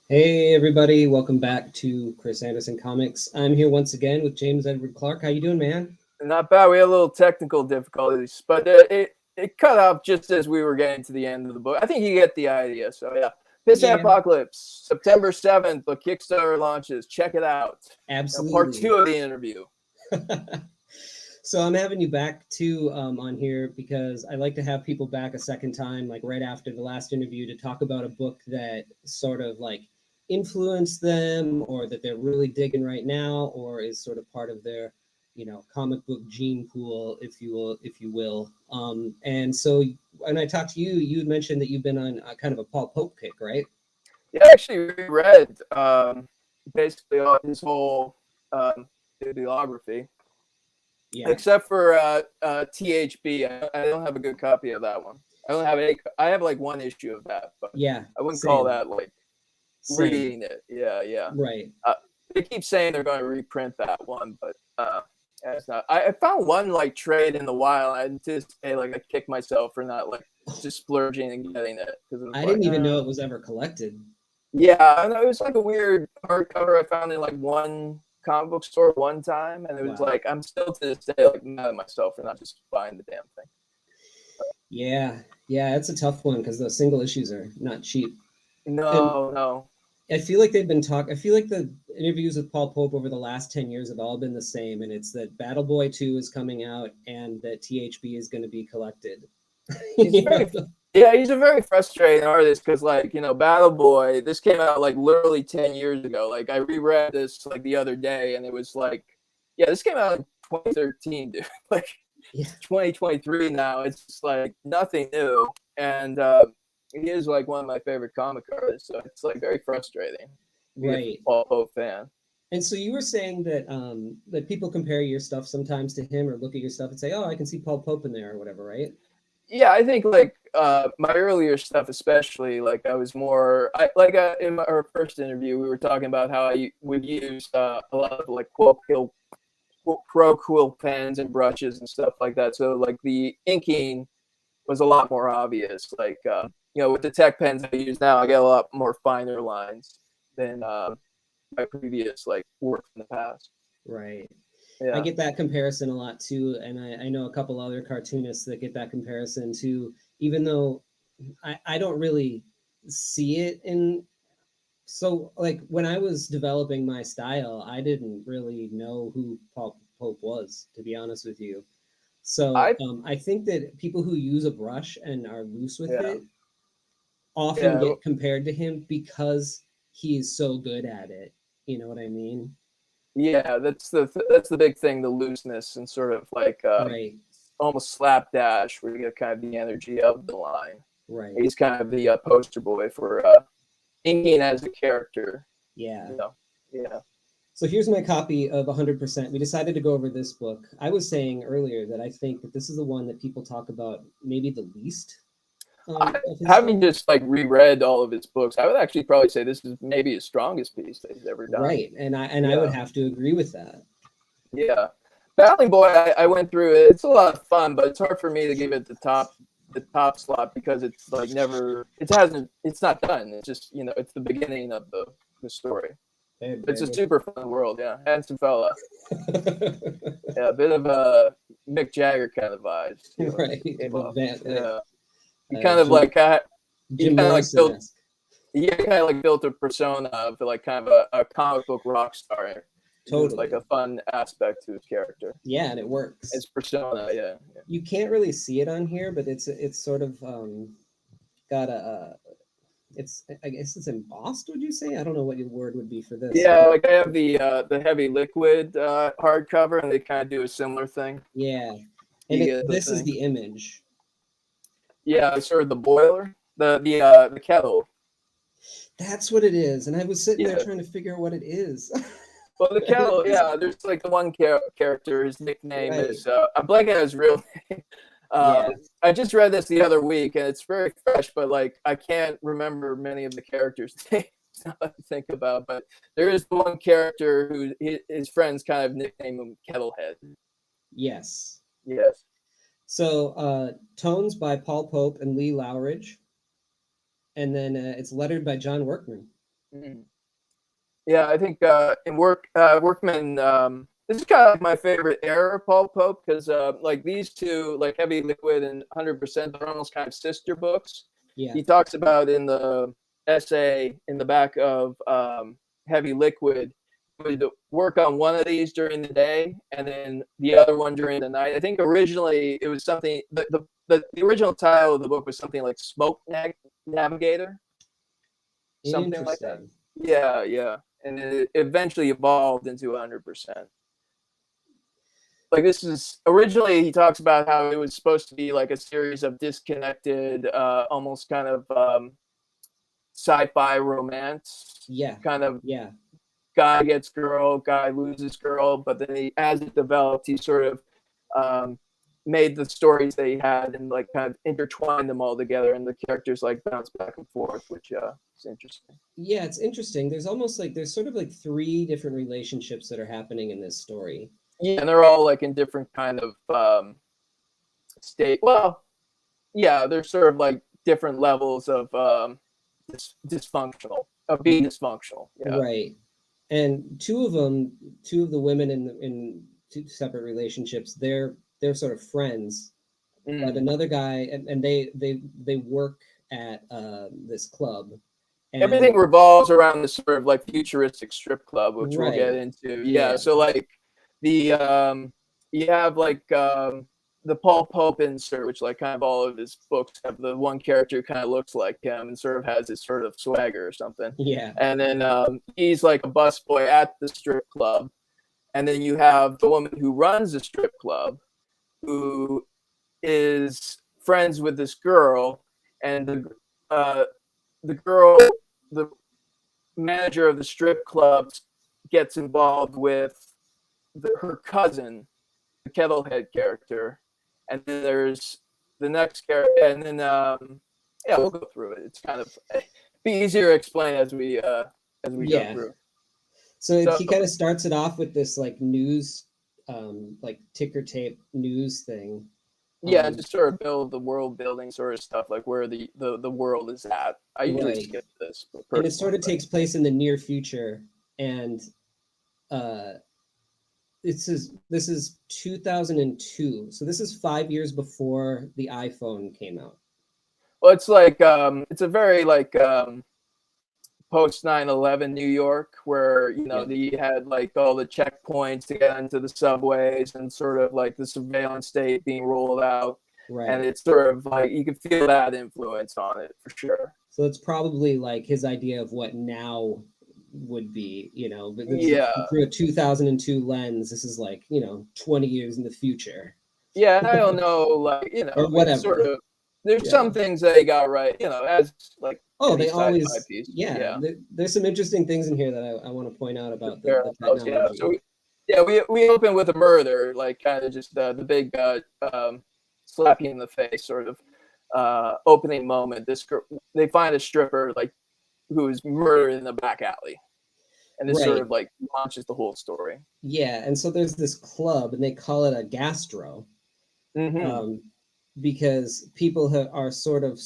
Hey everybody, welcome back to Chris Anderson Comics. I'm here once again with James Edward Clark. How you doing, man? Not bad. We had a little technical difficulties, but it cut off just as we were getting to the end of the book. I think you get the idea. So yeah, Pissant Yeah, Apocalypse, September 7th. The Kickstarter launches. Check it out. Part absolutely. 2 of the interview. So I'm having you back too on here because I like to have people back a second time, like right after the last interview, to talk about a book that sort of like influenced them, or that they're really digging right now, or is sort of part of their, comic book gene pool, if you will. And so when I talked to you, you had mentioned that you've been on kind of a Paul Pope kick, right? Yeah, I actually reread basically all his whole bibliography, Yeah, except for THB. I don't have a good copy of that one. I don't have any. I have like one issue of that, but yeah, I wouldn't call same, that like same, reading it. Yeah, yeah. right. Uh, they keep saying they're going to reprint that one, but yeah, it's not. I found one like trade in the wild. I anticipate like I kick myself for not like just splurging and getting it because it was I like, didn't even know it was ever collected. yeah, I know it was like a weird hardcover I found in like one comic book store one time, and it was Wow. like I'm still to this day like mad at myself for not just buying the damn thing. Yeah, yeah, it's a tough one because those single issues are not cheap. And No, no, I feel like they've been talk. I feel like the interviews with Paul Pope over the last 10 years have all been the same, and it's that Battle Boy 2 is coming out and that THB is going to be collected. he's You very know? yeah, he's a very frustrating artist because like Battle Boy, this came out like literally 10 years ago. Like I reread this like the other day, and it was like, yeah, this came out in 2013, dude. Like Yeah, 2023 now. It's just like nothing new, and he is like one of my favorite comic artists. So it's like very frustrating to be a right. Paul Pope fan. And so you were saying that people compare your stuff sometimes to him, or look at your stuff and say, "Oh, I can see Paul Pope in there," or whatever, right? Yeah, I think like my earlier stuff, especially like I was more like in our first interview, we were talking about how I would use a lot of like pro quill pens and brushes and stuff like that. So like the inking was a lot more obvious. Like with the tech pens I use now, I get a lot more finer lines than my previous like work in the past. Right. I Yeah. get that comparison a lot too, and I know a couple other cartoonists that get that comparison too, even though I don't really see it in. So like when I was developing my style, I didn't really know who Paul Pope was, to be honest with you. So I I think that people who use a brush and are loose with yeah it often yeah get compared to him because he's so good at it. You know what I mean? yeah. That's the big thing, the looseness and sort of like Right, almost slapdash, where you get kind of the energy of the line. right. He's kind of the poster boy for inking as a character. Yeah. You know. Yeah. So here's my copy of 100%. We decided to go over this book. I was saying earlier that I think that this is the one that people talk about maybe the least I, of his stuff. having just like reread all of his books, I would actually probably say this is maybe his strongest piece that he's ever done. Right. And I would Yeah. have to agree with that. Yeah. Battling Boy, I went through it. It's a lot of fun, but it's hard for me to give it the top slot because it's like never it's not done. It's just it's the beginning of the story. Hey, It's a baby. super fun world, yeah. Handsome fella. Yeah, a bit of a Mick Jagger kind of vibes too. Right. Came But off. Van, Yeah. He uh, kind of Jim, like he Jim kind of like built Morrison-esque. he kind of like built a persona of like kind of a comic book rock star, which is like Totally. a fun aspect to his character. Yeah, and it works. His persona, yeah. You can't really see it on here, but it's sort of got it's, I guess it's embossed, would you say? I don't know what your word would be for this, Yeah, but like I have the heavy liquid hardcover, and they kind of do a similar thing. yeah. And You get the this is thing. the image. Yeah, sort of the boiler, the kettle. That's what it is. And I was sitting there Yeah. trying to figure out what it is. Well, the And it kettle, is yeah. There's like the one character. His nickname right. is I'm blanking on his real name. Yeah. I just read this the other week, and it's very fresh, but like I can't remember many of the characters' names now that I think about. But there is one character who his friends kind of nickname him Kettlehead. Yes. Yes. So tones by Paul Pope and Lee Lowridge. And then it's lettered by John Workman. Mm. Yeah, I think in Workman, this is kind of like my favorite era of Paul Pope because like these two, like Heavy Liquid and 100%, they're almost kind of sister books. Yeah. He talks about in the essay in the back of Heavy Liquid, would work on one of these during the day and then the other one during the night. I think originally it was something, the original title of the book was something like Navigator, something like that. Interesting. Yeah, yeah. And it eventually evolved into 100%. Like this is originally he talks about how it was supposed to be like a series of disconnected, almost kind of sci-fi romance, Yeah. kind of Yeah. guy gets girl, guy loses girl, but then he, as it developed, he sort of um, made the stories that he had and like kind of intertwined them all together, and the characters like bounce back and forth, which is interesting. Yeah, it's interesting. There's almost like there's sort of like three different relationships that are happening in this story. Yeah, and they're all like in different kind of state. Well, yeah, they're sort of like different levels of dysfunctional, of being dysfunctional. Yeah. Right. And two of them, two of the women in two separate relationships, they're sort of friends. But Mm. another guy, and they work at this club, Everything and revolves around this sort of like futuristic strip club, which we'll right, get into. Yeah, yeah, so like the you have like the Paul Pope insert, which like kind of all of his books have the one character who kind of looks like him and sort of has this sort of swagger or something. yeah, And then he's like a busboy at the strip club. And then you have the woman who runs the strip club, who is friends with this girl, and the girl, the manager of the strip club, gets involved with her cousin, the Kettlehead character, and then there's the next character, and then yeah, we'll go through it. It's kind of be easier to explain as we go yeah. through. So So he kind of starts it off with this like news, like ticker tape news thing. yeah, and just sort of build the world building sort of stuff, like where the world is at. I usually Right, skip this and it sort personally, of takes place in the near future, and uh, this is 2002, so this is 5 years before the iPhone came out. well, it's like it's a very like post 9/11 New York, where you know Yeah, you had like all the checkpoints to get into the subways and sort of like the surveillance state being rolled out, and right. it's sort of like you can feel that influence on it for sure. So it's probably like his idea of what now would be, but this is Yeah, through a 2002 lens. This is like, 20 years in the future yeah, and I don't know, like you or know, it's sort whatever. of there's Yeah. some things they got right, you know, as like Oh, any they sci-fi always, piece. yeah. Yeah. There's some interesting things in here that I want to point out about the Parallels, yeah. So technology. we open with a murder, like kind of just the big slap you in the face sort of opening moment. They find a stripper like who's murdered in the back alley, and this sort Right. of like launches the whole story. Yeah. And so there's this club, and they call it a gastro, Mm-hmm. um, because people are sort of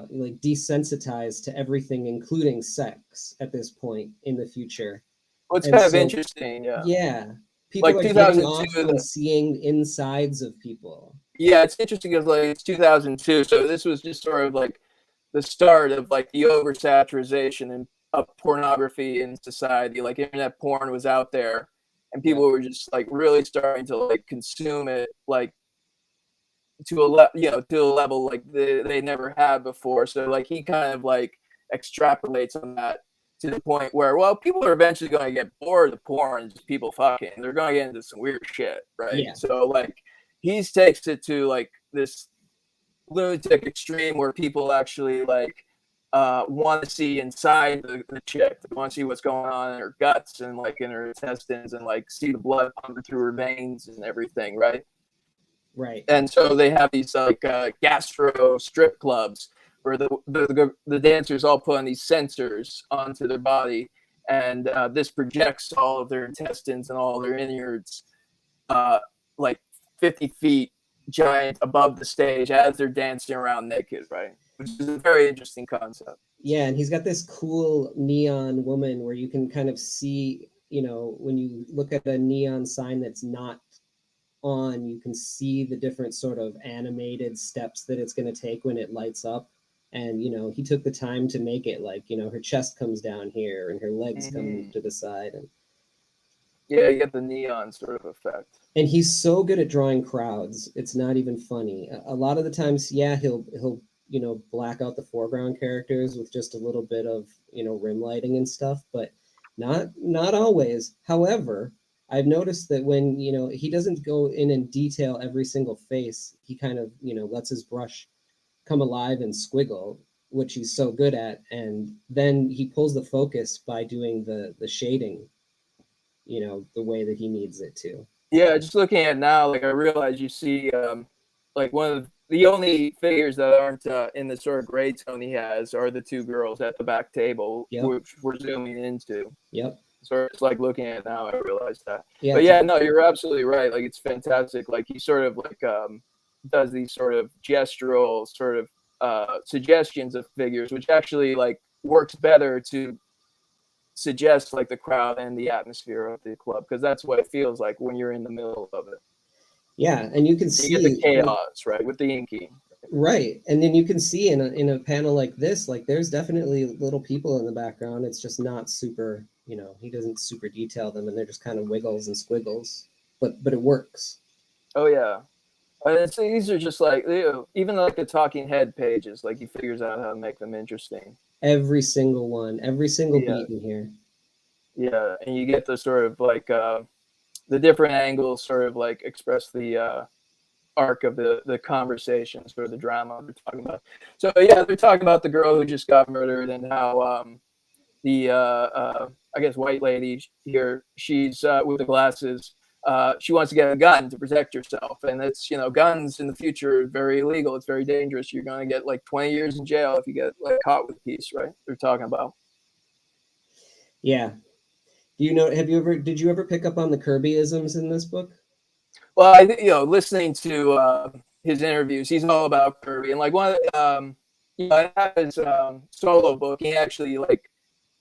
like desensitized to everything, including sex, at this point in the future. Well, it's And kind of so, interesting, yeah. yeah, people Like are getting off 2002, on seeing insides of people. yeah, it's interesting because like it's 2002, so this was just sort of like the start of like the oversaturation and of pornography in society. Like internet porn was out there, and people Yep. were just like really starting to like consume it like to a level like they never had before. So like he kind of like extrapolates on that to the point where well people are eventually going to get bored of porn, just people fucking. They're going to get into some weird shit, right? Yeah. So like he takes it to like this lunatic extreme where people actually like want to see inside the chick. They want to see what's going on in her guts and like in her intestines and like see the blood pumping through her veins and everything, right? Right. And so they have these like gastro strip clubs where the dancers all put on these sensors onto their body, and this projects all of their intestines and all their innards like 50 feet giant above the stage as they're dancing around naked, right? Which is a very interesting concept. Yeah, and he's got this cool neon woman where you can kind of see, when you look at a neon sign that's not on, you can see the different sort of animated steps that it's going to take when it lights up. And, he took the time to make it like, her chest comes down here and her legs come to the side. Yeah, you get the neon sort of effect. And he's so good at drawing crowds. It's not even funny. A lot of the times, yeah, he'll black out the foreground characters with just a little bit of rim lighting and stuff, but not always. However, I've noticed that when he doesn't go in and detail every single face, he kind of lets his brush come alive and squiggle, which he's so good at, and then he pulls the focus by doing the shading, the way that he needs it to. Yeah, just looking at it now, like I realize you see, like one of the only figures that aren't in the sort of gray tone he has are the two girls at the back table, Yep. which we're zooming into. Yep. So it's like looking at it now, I realize that. Yeah, but yeah, no, you're absolutely right. Like it's fantastic. Like he sort of like does these sort of gestural sort of suggestions of figures, which actually like works better to suggest like the crowd and the atmosphere of the club, because that's what it feels like when you're in the middle of it. Yeah, and you can see get the chaos, right, with the inking. Right, and then you can see in a panel like this, like there's definitely little people in the background. It's just not super, he doesn't super detail them, and they're just kind of wiggles and squiggles, but it works. Oh yeah, these are just like even like the talking head pages. Like he figures out how to make them interesting. Every single one, every single beat in here. Yeah, and you get the sort of like the different angles, sort of like express the arc of the conversation, sort of the drama they're talking about. So yeah, they're talking about the girl who just got murdered and how the I guess white lady here, she's with the glasses. She wants to get a gun to protect herself, and it's guns in the future are very illegal. It's very dangerous. You're going to get like 20 years in jail if you get like caught with a piece, right? They're talking about. Yeah. Did you ever pick up on the Kirbyisms in this book? Well, I think listening to his interviews, he's all about Kirby, and like one of his solo book, he actually like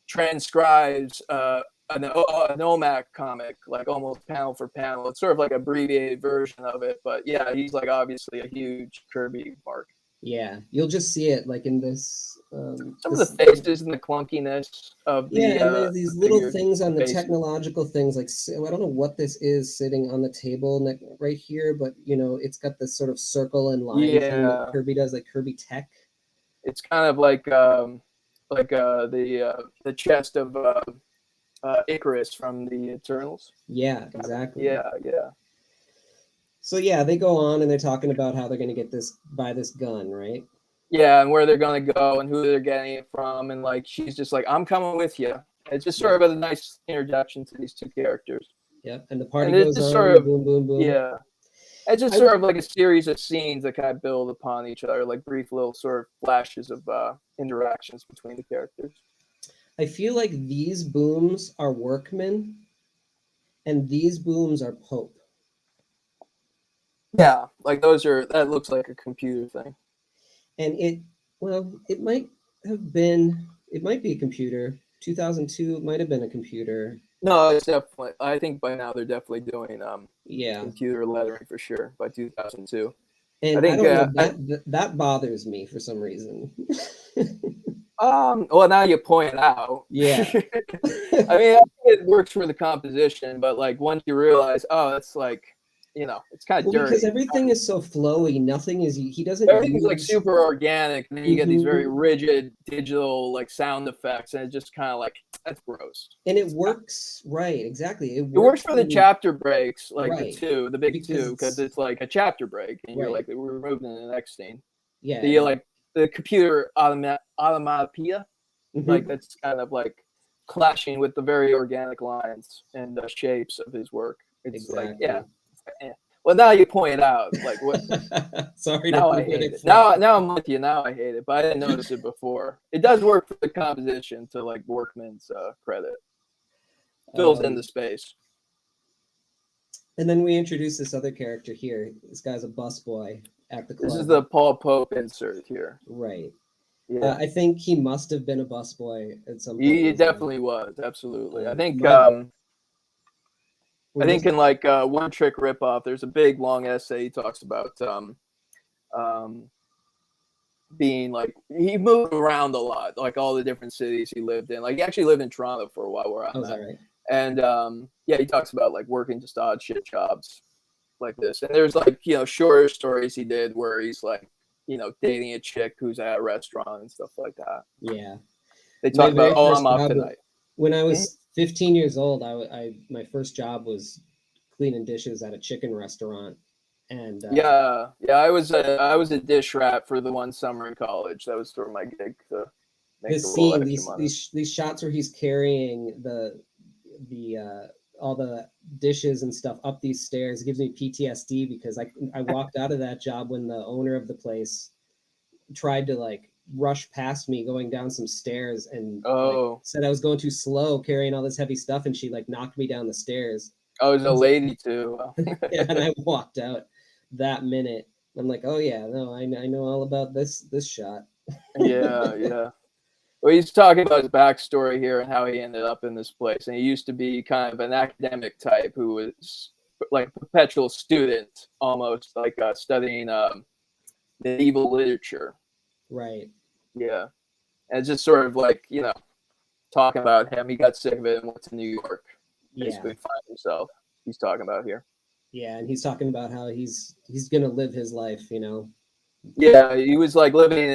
transcribes an OMAC comic, like almost panel for panel. It's sort of like an abbreviated version of it, but yeah, he's like obviously a huge Kirby mark. Yeah, you'll just see it like in this. Some of the faces and the clunkiness of the and there's these little things on the faces. Technological things. Like I don't know what this is sitting on the table right here, but it's got this sort of circle and line thing that Kirby does, like Kirby Tech. It's kind of like the chest of Icarus from the Eternals. Yeah, exactly. Yeah. So yeah, they go on and they're talking about how they're going to buy this gun, right? Yeah, and where they're going to go and who they're getting it from, and like she's just like, I'm coming with you. It's just sort of a nice introduction to these two characters. Yeah, and the party goes on. Sort of, boom, boom, boom. Yeah, it's just sort of like a series of scenes that kind of build upon each other, like brief little sort of flashes of interactions between the characters. I feel like these booms are Workmen, and these booms are Pope. Yeah, like that looks like a computer thing. And it might be a computer. 2002 might have been a computer. No, it's definitely. I think by now they're definitely doing computer lettering for sure by 2002. And I don't know, that bothers me for some reason. Well, now you point out. Yeah. I mean, I think it works for the composition, but like once you realize, it's like, it's kind of dirty. Because everything is so flowy. Nothing is. He doesn't. Everything's like super organic, and then you get these very rigid digital like sound effects, and it's just kind of like that's gross. And it works, right? Exactly. It works for the chapter breaks, like right. the big two, because it's like a chapter break, and you're like, we're moving to the next scene. Yeah. The computer automatopoeia, like that's kind of like clashing with the very organic lines and the shapes of his work. It's like, well, now you point it out, like what? Sorry. Now I hate it. Now I'm with you. Now I hate it, but I didn't notice it before. It does work for the composition, to like Workman's credit. Fills in the space. And then we introduce this other character here. This guy's a busboy at the club. This is the Paul Pope insert here. Right. Yeah. I think he must have been a busboy at some point in He his life. definitely was. Absolutely. I think My I what was think it? in like One Trick Ripoff, there's a big long essay he talks about um, being like he moved around a lot, like all the different cities he lived in. Like he actually lived in Toronto for a while where Oh, I'm is that at. right? And yeah, he talks about like working just odd shit jobs like this. And there's like, shorter stories he did where he's like, dating a chick who's at a restaurant and stuff like that. Yeah. They My talk about, very oh, first I'm off job tonight. when I Mhm. was 15 years old, my first job was cleaning dishes at a chicken restaurant, and Yeah. I was a dish rat for the one summer in college. That was sort of my gig to make a this little scene, extra these money. these shots where he's carrying the all the dishes and stuff up these stairs gives me PTSD because I walked out of that job when the owner of the place tried to like rush past me going down some stairs and like Oh, said I was going too slow carrying all this heavy stuff, and she like knocked me down the stairs. I was I a was like, lady too. yeah, and I walked out that minute. I'm like, oh yeah, no, I know all about this shot. Yeah. Well, he's talking about his backstory here and how he ended up in this place. And he used to be kind of an academic type who was like a perpetual student, almost like studying medieval literature. Right. Yeah, and it's just sort of like talking about him. He got sick of it and went to New York, Yeah. basically find himself. He's talking about here. Yeah, and he's talking about how he's gonna live his life, you know. Yeah, he was like living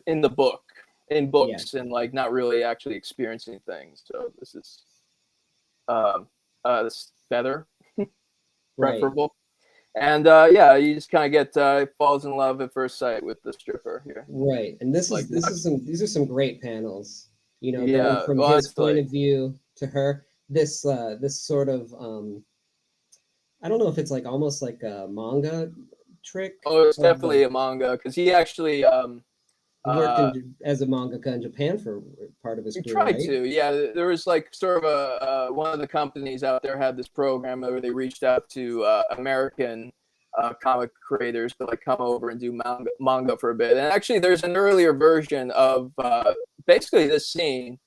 in the book, in Yeah. books, and like not really actually experiencing things. So um this better, Right. preferable. And yeah, you just kind of get falls in love at first sight with the stripper here. Right. And Like these are some great panels. You know, going yeah, from his point honestly, of view to her. This sort of I don't know if it's like almost like a manga trick oh, it's of definitely a manga because he actually he worked uh as a mangaka in Japan for part of his he career, tried right? to. Yeah, there was like sort of a one of the companies out there had this program where they reached out to American comic creators to like come over and do manga for a bit. And actually, there's an earlier version of basically this scene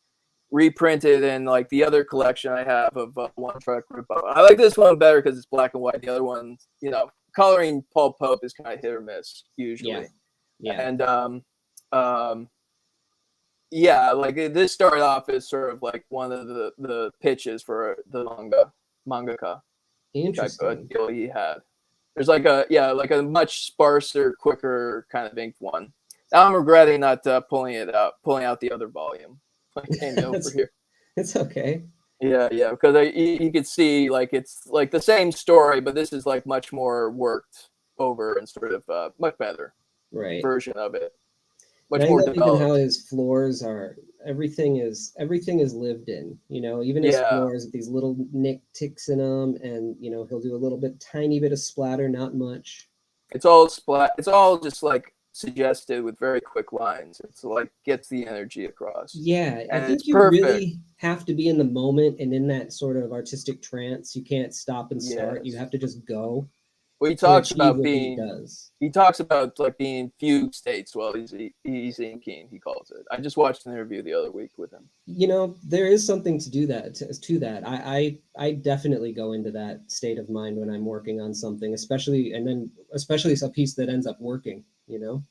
reprinted in like the other collection I have of One Track Ripoff. I like this one better because it's black and white. The other one, coloring Paul Pope is kind of hit or miss Yeah. usually. Yeah. And um, yeah, like this started off as sort of like one of the pitches for the mangaka type of Interesting. deal he had. There's like a much sparser, quicker kind of inked one. Now I'm regretting not pulling out the other volume. I came over That's here. it's okay. Yeah, because you could see like it's like the same story, but this is like much more worked over and sort of much better Right. version of it, And much I more love even how developed. his floors are everything is lived in, you know, even his Yeah, floors with these little nick ticks in them, and you know, he'll do a little bit tiny bit of splatter, not much. it's all splat. It's all just like suggested with very quick lines. It's like gets the energy across, Yeah, I and it's think you perfect. really have to be in the moment and in that sort of artistic trance. You can't stop and start. You Yes. have to just go Well, he to talks achieve about what he being. does. He talks about like being in fugue states while he's inking. He calls it. I just watched an interview the other week with him. You know, there is something to do that to that. I definitely go into that state of mind when I'm working on something, especially and then especially a piece that ends up working, you know?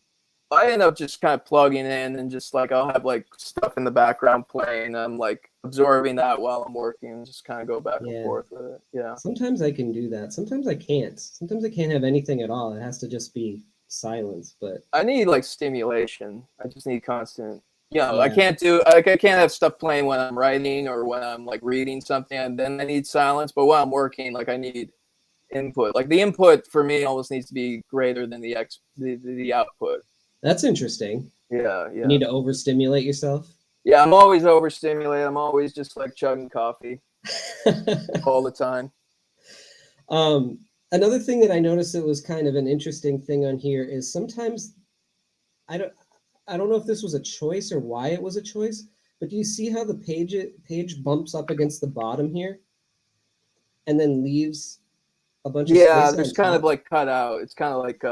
I end up just kind of plugging in and just like I'll have like stuff in the background playing. I'm like absorbing that while I'm working and just kind of go back and Yeah. forth with it. Yeah. Sometimes I can do that. Sometimes I can't. Sometimes I can't have anything at all. It has to just be silence. But I need like stimulation. I just need constant. I yeah, can't do like I can't have stuff playing when I'm writing or when I'm like reading something and then I need silence. But while I'm working, like I need input. Like the input for me almost needs to be greater than the output. that's interesting. Yeah, You yeah. need to overstimulate yourself. Yeah, I'm always overstimulated. I'm always just like chugging coffee all the time. um, Another thing that I noticed that was kind of an interesting thing on here is sometimes I don't I don't know if this was a choice or why it was a choice, but do you see how the page bumps up against the bottom here and then leaves a bunch of Yeah, space there's on kind of top? like cut out. It's kind of like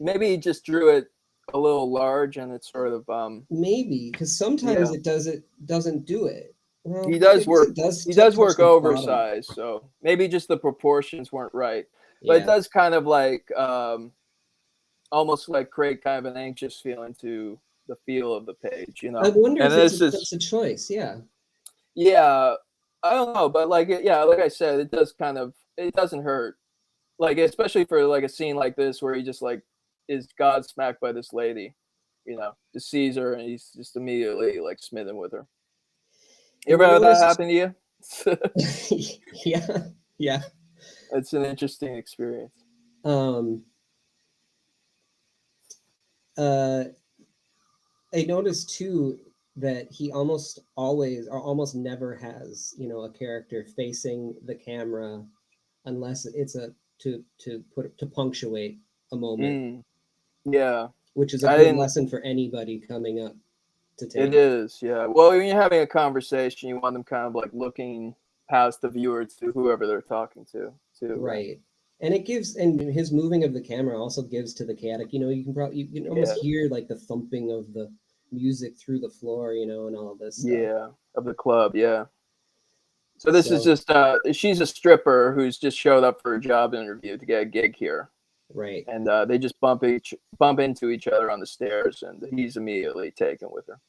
maybe he just drew it. a little large, and it's sort of Maybe because sometimes it doesn't do it. Well, he I does guess work. it does He does touch work the bottom. oversized, so maybe just the proportions weren't right. But it Yeah, does kind of like almost like create kind of an anxious feeling to the feel of the page, you I know. wonder And if this that's is a choice. Yeah, yeah, I don't know, but like yeah, like I said, it does kind of it doesn't hurt. Like especially for like a scene like this where he just like is godsmacked by this lady, you know, just sees her and he's just immediately like smitten with her. You and ever you had that notice. happen to you? Yeah, yeah. It's an interesting experience. Um, uh, I noticed too that he almost always or almost never has, a character facing the camera unless it's a to punctuate a moment, Mm, yeah, which is a I good didn't. lesson for anybody coming up to It take. is, yeah. Well, when you're having a conversation, you want them kind of like looking past the viewer to whoever they're talking to, too, right? Right. And it gives, and his moving of the camera also gives to the chaotic, you can almost Yeah, hear like the thumping of the music through the floor, and all this stuff. yeah, of the club, yeah. So this is So, just she's a stripper who's just showed up for a job interview to get a gig here, right. and they just bump into each other on the stairs, and he's immediately taken with her.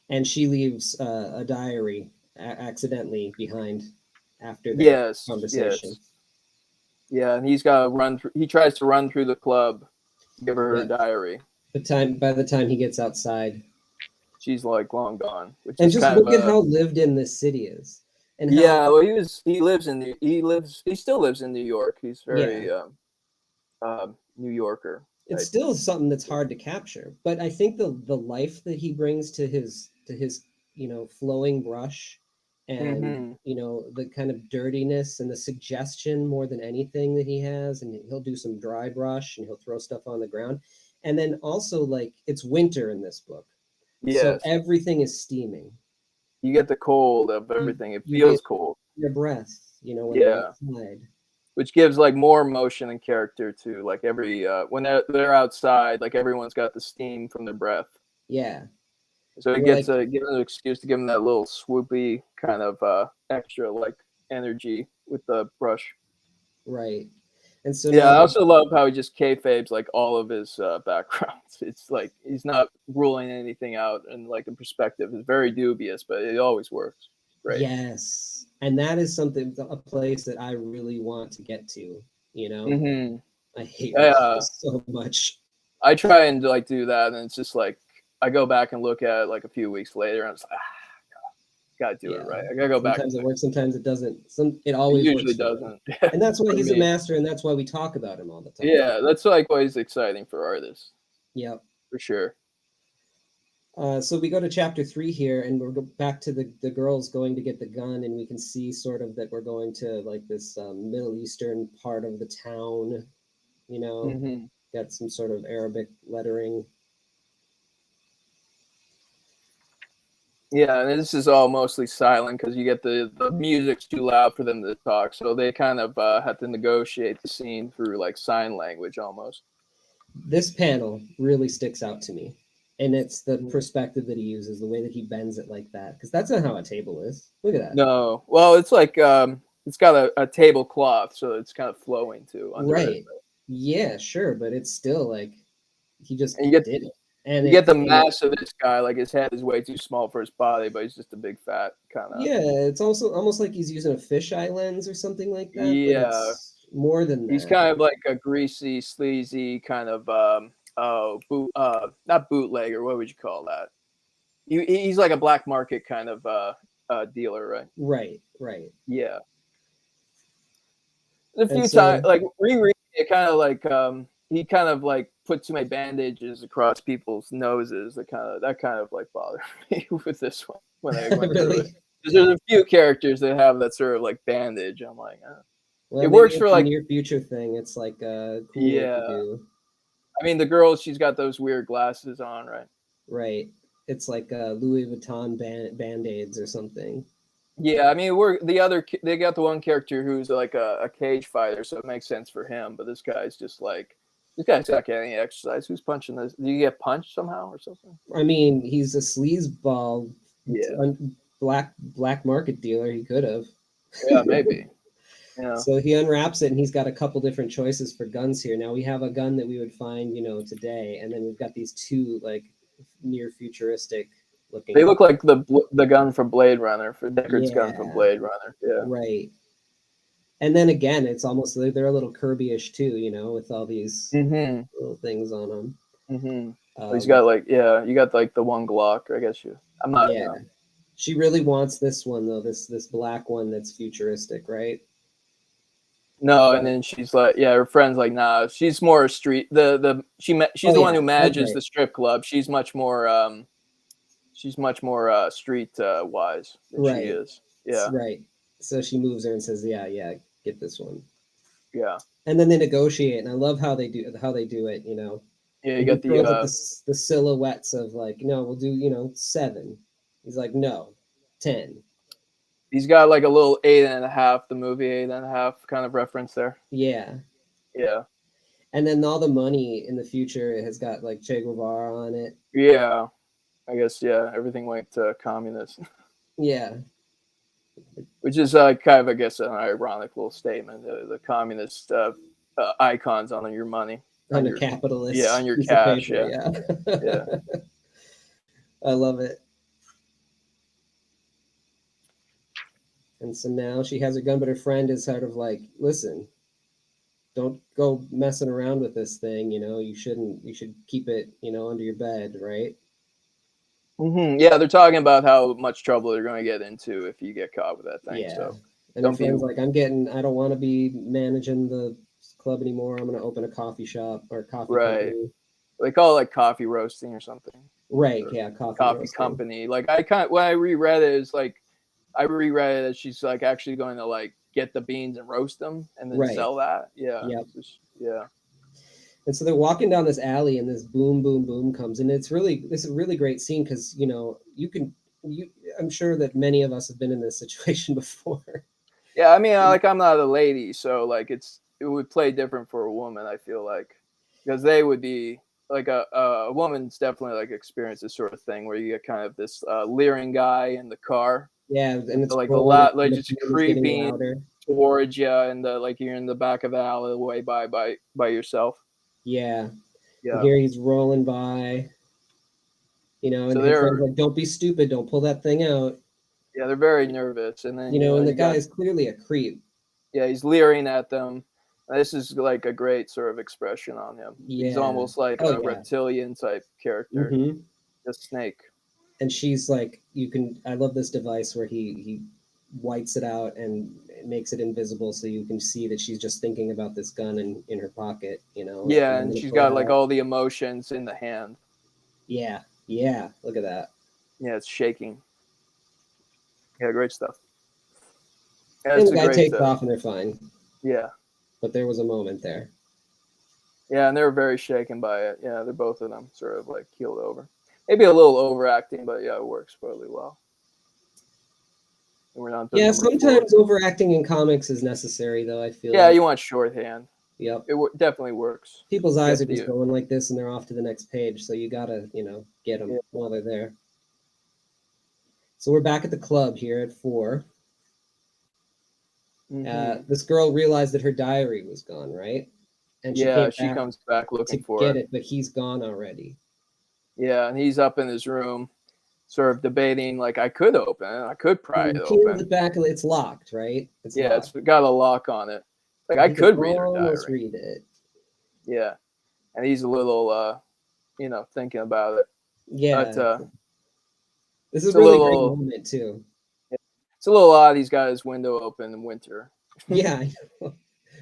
And she leaves a diary accidentally behind after their Yes, conversation. yes, yeah, and he's got to run through. He tries to run through the club, to give her her Yep. diary. By the time he gets outside, She's like long gone, which and is just kind of look at a how lived in this city is, and how yeah. Well, he still lives in New York. He's yeah, very New Yorker it's type. still something that's hard to capture. But I think the life that he brings to his flowing brush, and Mm-hmm. the kind of dirtiness and the suggestion more than anything that he has, and he'll do some dry brush and he'll throw stuff on the ground, and then also like it's winter in this book, so Yes, everything is steaming. you get the cold of You everything. It you get feels cold. your breath, when they're Yeah, outside. which gives like more emotion and character to like every when they're outside, like everyone's got the steam from their breath. Yeah, So it we're gets like a gives an excuse to give them that little swoopy kind of extra like energy with the brush. right, and so Yeah, now I also love how he just kayfabes like all of his backgrounds. It's like he's not ruling anything out, and like the perspective is very dubious, but it always works. Great. yes, and that is something a place that I really want to get to. Hmm. I hate Yeah, Russia so much. I try and like do that, and it's just like I go back and look at it like a few weeks later, and it's like, gotta do it Yeah, right. I gotta go back and sometimes it fix works, sometimes it doesn't. It it. It always usually works for him, doesn't. and that's why For he's a me. master, and that's why we talk about him all the time. Yeah, that's like what is exciting for artists, Yep. for sure. So we go to chapter 3 here, and we're back to the girls going to get the gun, and we can see sort of that we're going to like this Middle Eastern part of the town. You know, Hmm. got some sort of Arabic lettering. Yeah, and this is all mostly silent because you get the music's too loud for them to talk, so they kind of have to negotiate the scene through like sign language almost. This panel really sticks out to me, and it's the perspective that he uses, the way that he bends it like that, because that's not how a table is. Look at that. No, well, it's like it's got a tablecloth, so it's kind of flowing too under it, Right. Yeah, sure, but it's still like he just and you get did it. And you get the it mass of this guy. Like his head is way too small for his body, but he's just a big fat kind of. yeah, it's also almost like he's using a fisheye lens or something like that, but Yeah, it's more than he's that. kind of like a greasy, sleazy kind of not bootlegger. What would you call that? He's like a black market kind of dealer, right? Right, right. Yeah. A And few times, so like rereading it, kind of like he kind of like put too many bandages across people's noses. That kind of like bothered me with this one when I went through it. really, 'Cause there's a few characters that have that sort of like bandage. I'm like, well, it maybe works it's for a like near future thing. It's like cooler to yeah. do. I mean, the girl, she's got those weird glasses on, right? Right. It's like Louis Vuitton band-aids or something. Yeah, I mean, they got the one character who's like a cage fighter, so it makes sense for him. But this guy's just like This guy's not getting any exercise. Who's punching this? Do you get punched somehow or something? I mean, he's a sleazeball, Yeah. black market dealer. He could have. Yeah, maybe. Yeah. So he unwraps it, and he's got a couple different choices for guns here. Now we have a gun that we would find, today, and then we've got these two like near futuristic looking. They look like the gun from Blade Runner, for Deckard's gun from Yeah. Blade Runner. Yeah. Right. And then again, it's almost they're a little Kirby-ish too, with all these little things on them. Mm-hmm. He's got like, yeah, you got like the one Glock, I guess I'm not. Yeah. She really wants this one though, this black one that's futuristic, right? No, and then she's like, yeah, her friend's like, nah, she's more street. She's the one who manages the strip club. She's much more street wise than she is. Yeah. Right. So she moves her and says, yeah, get this one. Yeah. And then they negotiate, and I love how they do it. Yeah, you got the silhouettes of like, no, we'll do 7. He's like, no, 10. He's got like a little 8.5, the movie 8.5 kind of reference there. Yeah. Yeah. And then all the money in the future has got like Che Guevara on it. Yeah. I guess, yeah, everything went to communist. Yeah. Which is kind of, I guess, an ironic little statement. The communist icons on your money. On your capitalist. Yeah, on your cash. Yeah. Yeah. I love it. And so now she has her gun, but her friend is sort of like, listen, don't go messing around with this thing. You should keep it, under your bed, right? Mm-hmm. Yeah, they're talking about how much trouble they're going to get into if you get caught with that thing. Yeah. So, and her friend's like, I don't want to be managing the club anymore. I'm going to open a coffee shop or coffee company. They call it like coffee roasting or something. Right. Yeah. Coffee company. Like when I reread it, it's like, I reread it as she's like actually going to like get the beans and roast them and then sell that. Yeah. Yep. Yeah. And so they're walking down this alley, and this boom, boom, boom comes, and this is a really great scene because I'm sure that many of us have been in this situation before. Yeah, I mean, I'm not a lady, so like it would play different for a woman. I feel like because they would be like a woman's definitely like experienced this sort of thing where you get kind of this leering guy in the car. Yeah, and it's like a lot, like just creeping towards you, and like you're in the back of the alleyway by yourself. Yeah. And here he's rolling by, and so his friend's like, don't be stupid, don't pull that thing out. Yeah, they're very nervous, and then and the guy is clearly a creep. Yeah, he's leering at them. This is like a great sort of expression on him. Yeah. He's almost like a reptilian type character, a snake. And she's like, I love this device where he whites it out and makes it invisible so you can see that she's just thinking about this gun in her pocket, Yeah, and she's got like all the emotions in the hand. Yeah, look at that. Yeah, it's shaking. Yeah, great stuff. Yeah, and the guy takes off and they're fine. Yeah. But there was a moment there. Yeah, and they were very shaken by it. Yeah, they're both of them sort of like keeled over. Maybe a little overacting, but yeah, it works really well. We're not. Yeah, sometimes overacting in comics is necessary, though. I feel. Yeah, you want shorthand. Yep. It definitely works. People's eyes are just going like this, and they're off to the next page. So you gotta, get them while they're there. So we're back at the club here at 4. This girl realized that her diary was gone, right? And she comes back looking for it, but he's gone already. Yeah, and he's up in his room, sort of debating, like, I could open it. I could pry it open. The back, it's locked, right? It's got a lock on it. Like, I could read her diary. Read it. Yeah. And he's a little, thinking about it. Yeah. But, this is a really great moment, too. It's a little odd he's got his window open in winter. Yeah, I know.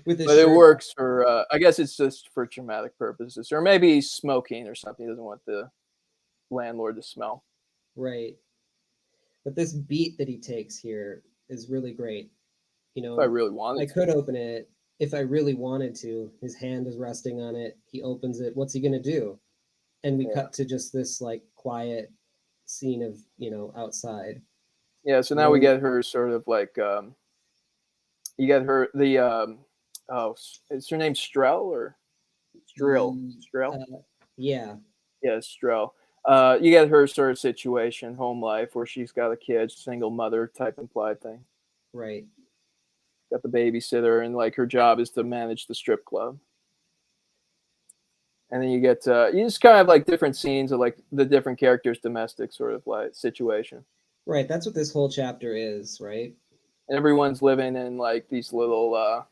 But it works for, I guess it's just for dramatic purposes. Or maybe he's smoking or something. He doesn't want the landlord to smell. Right. But this beat that he takes here is really great. If I really wanted I could open it if I really wanted to. His hand is resting on it. He opens it. What's he going to do? And we cut to just this like quiet scene of, outside. Yeah. So now we get her sort of like, you get her, is her name Strell or Strill. Uh, yeah, Yeah, Strill. You get her sort of situation, home life, where she's got a kid, single mother type implied thing. right. Got the babysitter, and like her job is to manage the strip club. And then you get you just kind of like different scenes of like the different characters' domestic sort of like situation. Right, that's what this whole chapter is, right? And everyone's living in like these little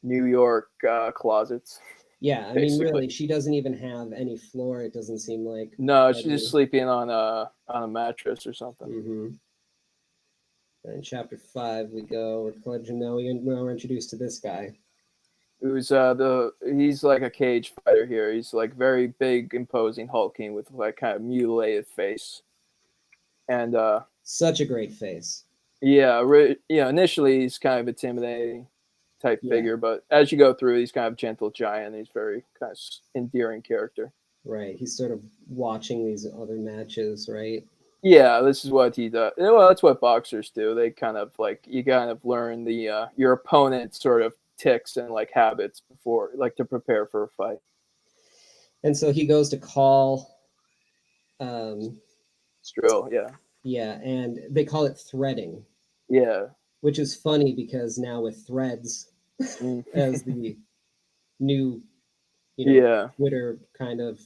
New York closets, Yeah, I mean, basically. really, she doesn't even have any floor, it doesn't seem like. No, she's just Hardly. sleeping on a mattress or something. Mm-hmm. In chapter 5, we go, now we're introduced to this guy. Who's he's like a cage fighter here. He's like very big, imposing, hulking with like kind of mutilated face. And Such a great face. yeah, initially he's kind of intimidating type Yeah. figure, but as you go through, he's kind of gentle giant. He's very kind of endearing character. Right, he's sort of watching these other matches, right? Yeah, this is what he does. Well, that's what boxers do. They kind of like you kind of learn the your opponent's sort of ticks and like habits before, like to prepare for a fight. And so he goes to call, um, Drill, yeah, yeah, and they call it threading, yeah, which is funny because now with Threads mm. as the new, Yeah, Twitter kind of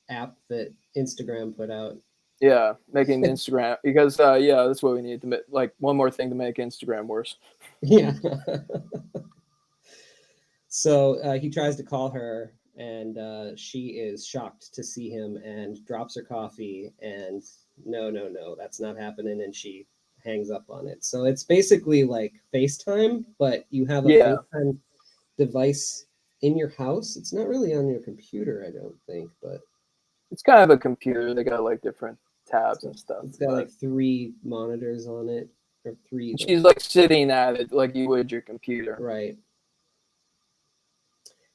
app that Instagram put out. yeah, making Instagram because yeah, that's what we need to like one more thing to make Instagram worse. Yeah. So he tries to call her, and she is shocked to see him and drops her coffee. And no, that's not happening. And she hangs up on it. So it's basically like FaceTime, but you have a Yeah, FaceTime device in your house. It's not really on your computer, I don't think, but it's kind of a computer. They got like different tabs and stuff. it's got But like 3 monitors on it, or 3. she's like sitting at it like you would your computer. Right.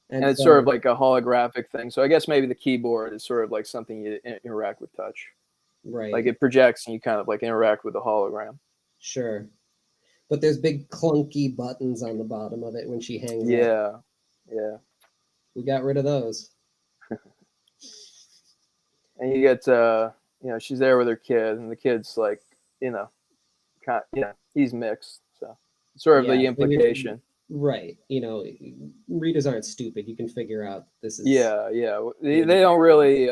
And And it's sort of so, like a holographic thing. So I guess maybe the keyboard is sort of like something you interact with touch. right, Like it projects and you kind of like interact with the hologram. sure. But there's big clunky buttons on the bottom of it when she hangs up. Yeah, yeah. We got rid of those. And you get she's there with her kid, and the kid's like, kind of, he's mixed. So sort of the implication. Right. Readers aren't stupid. You can figure out this is. Yeah, yeah. They don't really.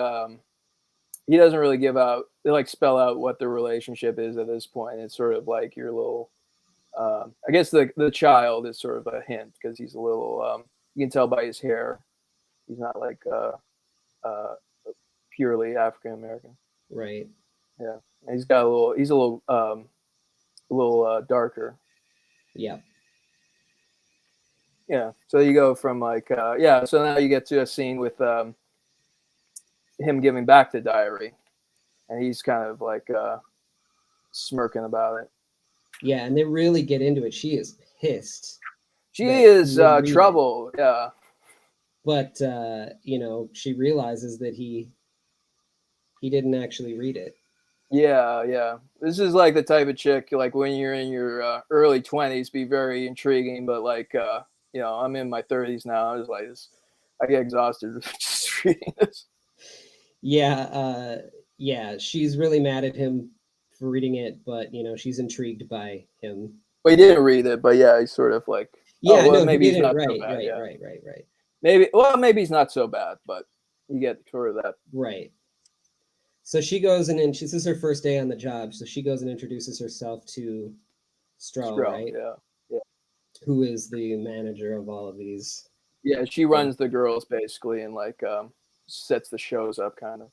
He doesn't really give out. They like spell out what the relationship is at this point. It's sort of like your little. I guess the child is sort of a hint because he's a little. You can tell by his hair. He's not like purely African American. Right. Yeah, and he's got a little. He's a little darker. Yeah. Yeah. So you go from like yeah. So now you get to a scene with him giving back the diary, and he's kind of like smirking about it. Yeah, and they really get into it. She is pissed. She is trouble. Yeah. But she realizes that he didn't actually read it. Yeah, yeah. This is like the type of chick like when you're in your early 20s, be very intriguing, but like I'm in my 30s now. I was like this. I get exhausted just reading this. Yeah, yeah. She's really mad at him for reading it, but she's intrigued by him. Well, he didn't read it, but yeah, he's sort of like, yeah, well, no, maybe he he's did not it right, so bad. right, Yeah. right. Maybe he's not so bad, but you get sort of that. Right. So she goes in and this is her first day on the job. So she goes and introduces herself to Stroh, right? Yeah, yeah. Who is the manager of all of these? Yeah, she runs the girls basically and like sets the shows up kind of.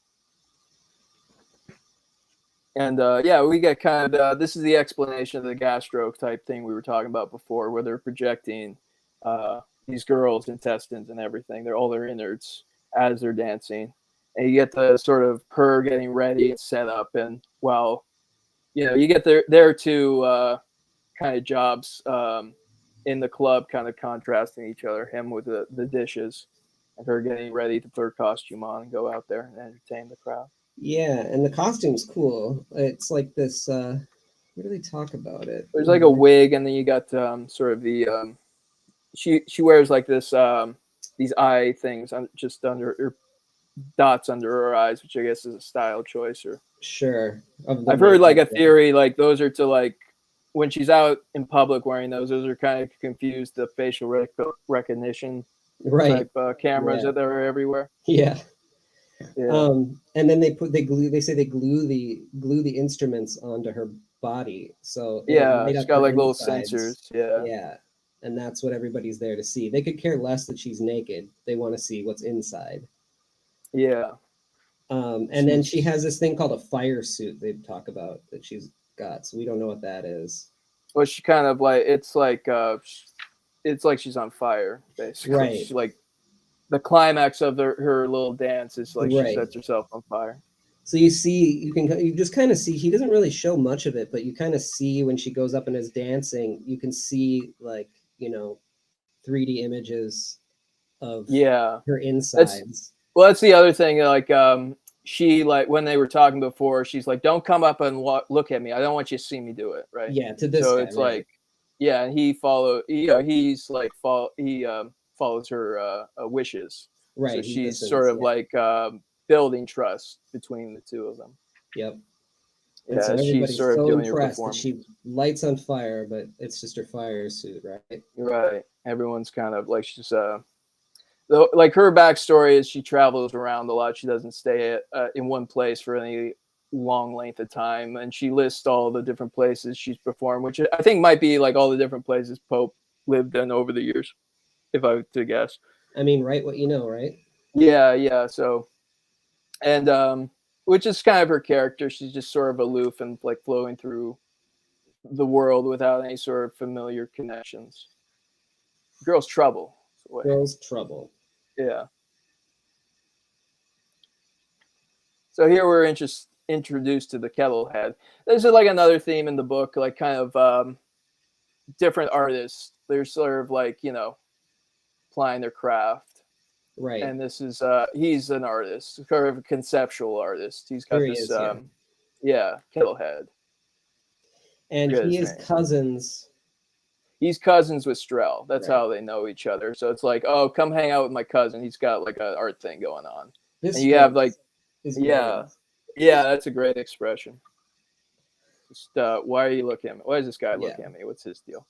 And yeah, we get kind of this is the explanation of the gas stroke type thing we were talking about before, where they're projecting these girls' intestines and everything. They're all their innards as they're dancing, and you get the sort of her getting ready and set up, and while you get their two kind of jobs in the club, kind of contrasting each other. Him with the dishes, and her getting ready to put her costume on and go out there and entertain the crowd. Yeah, and the costume's cool. It's like this. Where do they talk about it? There's like a wig, and then you got sort of the she wears like this these eye things just under or dots under her eyes, which I guess is a style choice. Or Sure. I've heard like a theory, like those are to like when she's out in public wearing those are kind of confused the facial recognition right. type cameras that are everywhere. Yeah. Yeah. And then they glue the instruments onto her body. So Yeah, light she's up got her like little insides. sensors. Yeah. Yeah. And that's what everybody's there to see. They could care less that she's naked. They want to see what's inside. Yeah. And then she has this thing called a fire suit they talk about that she's got. So we don't know what that is. Well, she kind of like it's like she's on fire, basically. Right. She, like the climax of her little dance is like she sets herself on fire. So you just kind of see, he doesn't really show much of it, but you kind of see when she goes up and is dancing, you can see like, 3D images of her insides. That's the other thing. Like, she like when they were talking before, she's like, "Don't come up and look at me. I don't want you to see me do it." Right? Yeah. To this. So guy, it's right. like, yeah, and he follows her wishes. Right. So she's sort of like building trust between the two of them. Yep. Yeah, so she's sort of doing her performance. She lights on fire, but it's just her fire suit, right? Right. Everyone's kind of like she's like her backstory is she travels around a lot. She doesn't stay in one place for any long length of time, and she lists all the different places she's performed, which I think might be like all the different places Pope lived in over the years, if I were to guess. I mean, right? What you know, right? Yeah. So, and which is kind of her character. She's just sort of aloof and like flowing through the world without any sort of familiar connections. Girl's trouble. Girl's trouble. Yeah. So here we're introduced to the kettle head. This is like another theme in the book, like kind of different artists. They're sort of like, applying their craft. Right. And this is he's an artist, sort of a conceptual artist. He's got this kettle head. And he is cousins. He's cousins with Strel. That's how they know each other. So it's like, oh, come hang out with my cousin. He's got like an art thing going on. And you have like, yeah, that's a great expression. Just, why are you looking at me? Why is this guy looking at me? What's his deal?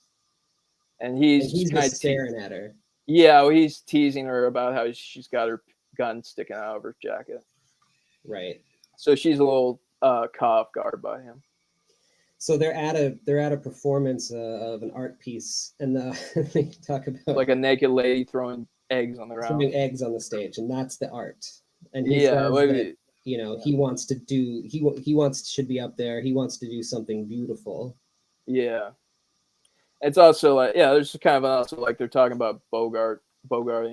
And he's kind of staring at her. Yeah, well, he's teasing her about how she's got her gun sticking out of her jacket. Right. So she's a little caught off guard by him. So they're at a performance of an art piece, and they talk about like a naked lady throwing eggs on the ground. Throwing eggs on the stage, and that's the art. And he says that, he wants to do should be up there. He wants to do something beautiful. Yeah. It's also like there's kind of also like they're talking about bogarting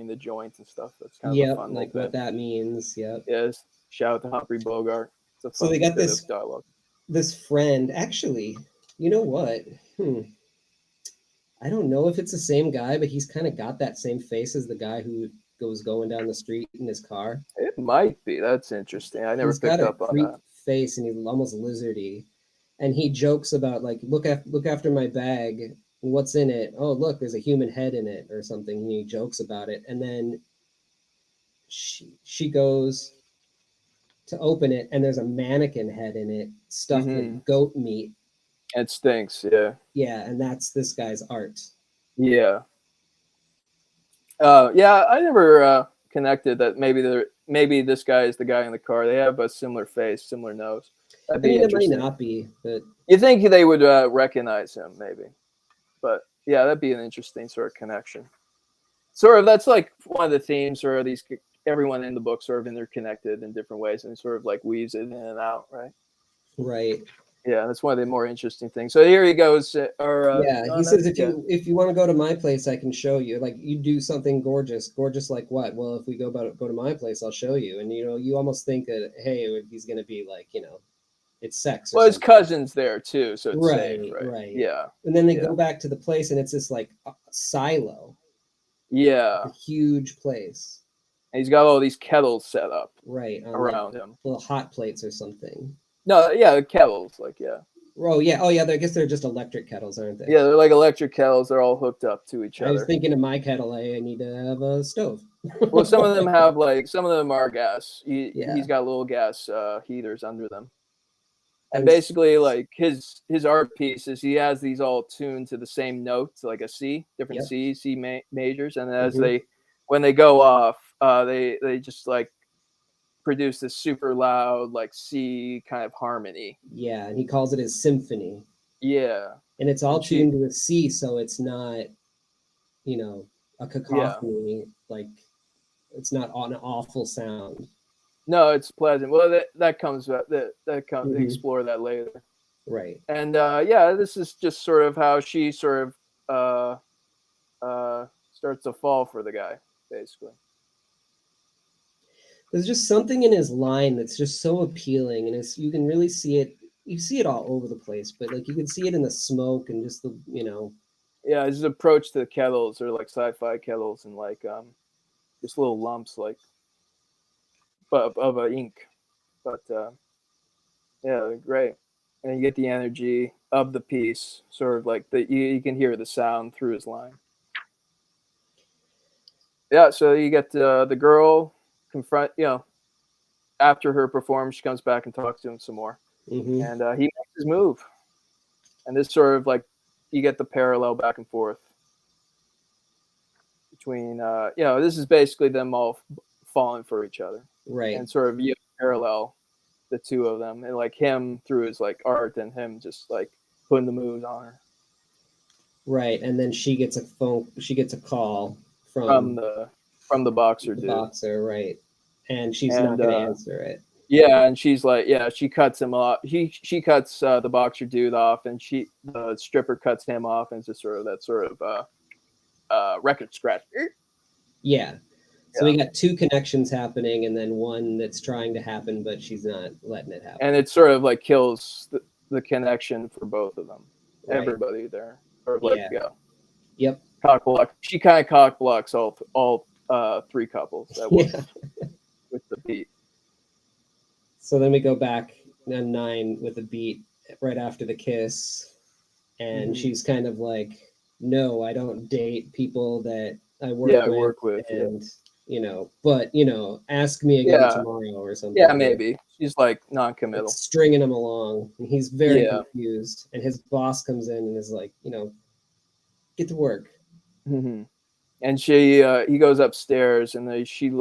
the joints and stuff. That's kind of a fun like what that means. Yep. Yes. Shout out to Humphrey Bogart. So they got this dialogue. This friend, actually, you know what? I don't know if it's the same guy, but he's kind of got that same face as the guy who goes going down the street in his car. It might be. That's interesting. I never picked up on that. Face, and he's almost lizardy, and he jokes about like, look after my bag. What's in it? Oh, look, there's a human head in it or something. And he jokes about it, and then she goes to open it, and there's a mannequin head in it stuffed with goat meat. It stinks. Yeah, and that's this guy's art. Yeah. I never connected that maybe this guy is the guy in the car. They have a similar face, similar nose. It might not be, but you think they would recognize him, maybe. But yeah, that'd be an interesting sort of connection. Sort of that's like one of the themes, or these everyone in the book sort of interconnected in different ways, and sort of like weaves it in and out, right? Right. Yeah, that's one of the more interesting things. So here he goes. He says if you want to go to my place, I can show you. Like, you do something gorgeous like what? Well, if we go to my place, I'll show you. And you almost think that he's gonna be like it's sex. Well, his cousin's there too, so it's safe, right? Right. Yeah. And then they go back to the place, and it's this like silo. Yeah. A huge place. And he's got all these kettles set up around him, little hot plates or something. No, yeah, kettles, Oh yeah, oh yeah. I guess they're just electric kettles, aren't they? Yeah, they're like electric kettles. They're all hooked up to each I was other. thinking of my kettle. I need to have a stove. Well, some of them have like some of them are gas. Yeah, He's got little gas heaters under them. And and basically, like his art pieces, he has these all tuned to the same notes, like a C, different yep. majors, and as Hmm. when they go off, they just like produce this super loud like C kind of harmony. Yeah, and he calls it his symphony, Yeah, and it's all and she, tuned to a C, so it's not, you know, a yeah, cacophony. Like it's not an awful sound. no, it's pleasant. Well, that comes that comes they Hmm. explore that later. Right. And yeah, this is just sort of how she sort of starts to fall for the guy, basically. There's just something in his line that's just so appealing, and it's you can really see it. You see it all over the place, but like you can see it in the smoke and just the Yeah, his approach to the kettles are like sci-fi kettles and like just little lumps like of ink, but yeah, they're great. And you get the energy of the piece, sort of like you can hear the sound through his line. Yeah, so you get the girl confront, after her performance, she comes back and talks to him some more, Hmm. and he makes his move, and this sort of like you get the parallel back and forth between this is basically them all falling for each other, Right. and sort of you parallel the two of them, and like him through his like art and him just like putting the moves on her Right. And then she gets a phone. She gets a call from from the boxer the dude, boxer. Right. And she's not and going to answer it. yeah, and she's like, yeah, she cuts him off. She cuts the boxer dude off, and the stripper cuts him off, and it's just sort of that sort of record scratch. Yeah. So Yeah, we got two connections happening, and then one that's trying to happen, but she's not letting it and happen. it sort of like kills the connection for both of them. Right. Everybody there, sort of like Yeah. Yep. cock block. She kind of cock blocks all three couples at once Yeah. with the beat. So then we go back on 9 with a beat right after the kiss, and Hmm. she's kind of like, "No, I don't date people that I work Yeah, with," work with. Yeah, and but ask me again yeah, tomorrow or yeah. something. Maybe she's like Like non-committal. stringing him along, and he's very Yeah. confused. And his boss comes in and is like, "Get to work." Hmm. And he goes upstairs, and she's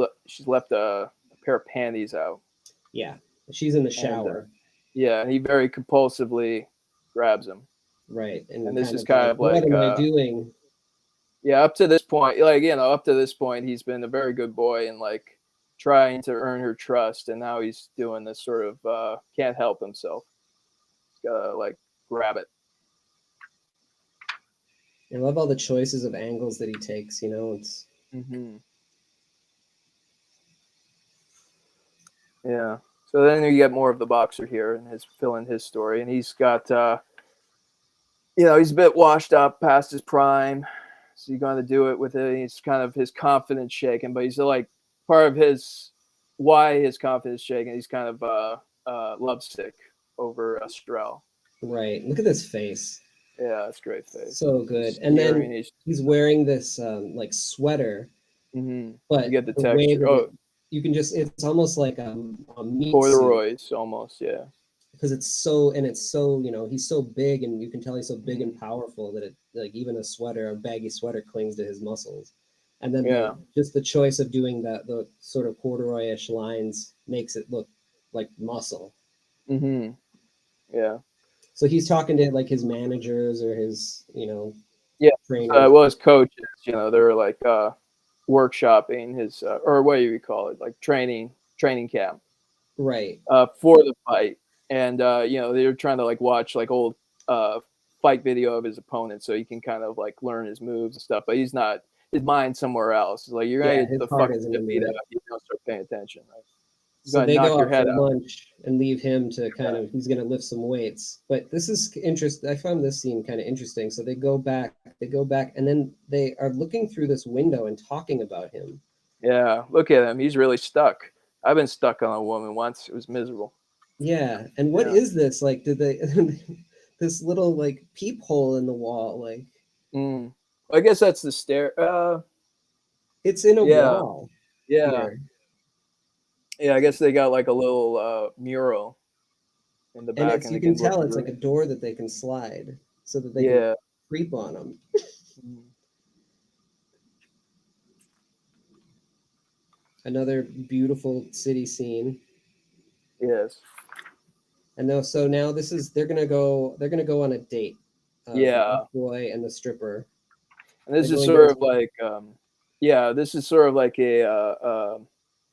left a pair of panties out, Yeah, she's in the and shower, yeah, and he very compulsively grabs him. right, and And this kind is of kind like, of "What like am I doing?" yeah, up to this point, like up to this point, he's been a very good boy and like trying to earn her trust, and now he's doing this sort of can't help himself. He's gotta like grab it. I love all the choices of angles that he takes. It's Hmm. Yeah. So then you get more of the boxer here and his filling his story, and he's got he's a bit washed up past his prime. So he's going to do it with it. He's kind of his confidence shaken, but he's like part of his why his confidence shaken. He's kind of lovesick over Estrell. right. Look at this face. Yeah, that's a great face. So good. He's And staring. then he's wearing this like sweater, You but get the the way texture. that Oh, you can just it's almost like a meat suit corduroys almost. Yeah. because it's so he's so big, and you can tell he's so big Hmm. and powerful that it like even a baggy sweater clings to his muscles. And then Yeah. the choice of doing the sort of corduroyish lines makes it look like muscle. Hmm. Yeah. So he's talking to like his managers or his Yeah. trainers. Well, his coaches, they're like workshopping his or what do you call it, like training camp Right. for the fight, and they're trying to like watch like old uh, fight video of his opponent so he can kind of like learn his moves and stuff. But he's not his mind somewhere else. It's like you're gonna Yeah, get his the heart fucking isn't shit in beat there. out if you don't start paying attention. Right? He's So gonna they knock go your out for head out. lunch and leave him to kind of he's gonna lift some weights. But this is interesting. I found this scene kind of interesting. So they go back, and then they are looking through this window and talking about him. Yeah, look at him. He's really stuck. I've been stuck on a woman once. It was miserable. Yeah. And what Yeah. is this? Like, did they this little like peephole in the wall. Like I guess that's the stair. it's in a Yeah, wall yeah, here. yeah. I guess they got like a little mural in the And back, it's and you they can can look tell it's like through. a door that they can slide so that they can Yeah. creep on them. Mm. Another beautiful city scene. Yes. And though so now this is they're gonna go on a date. The Yeah. elf boy and the stripper. And They're this is going to sort this of like, yeah, this is sort of like a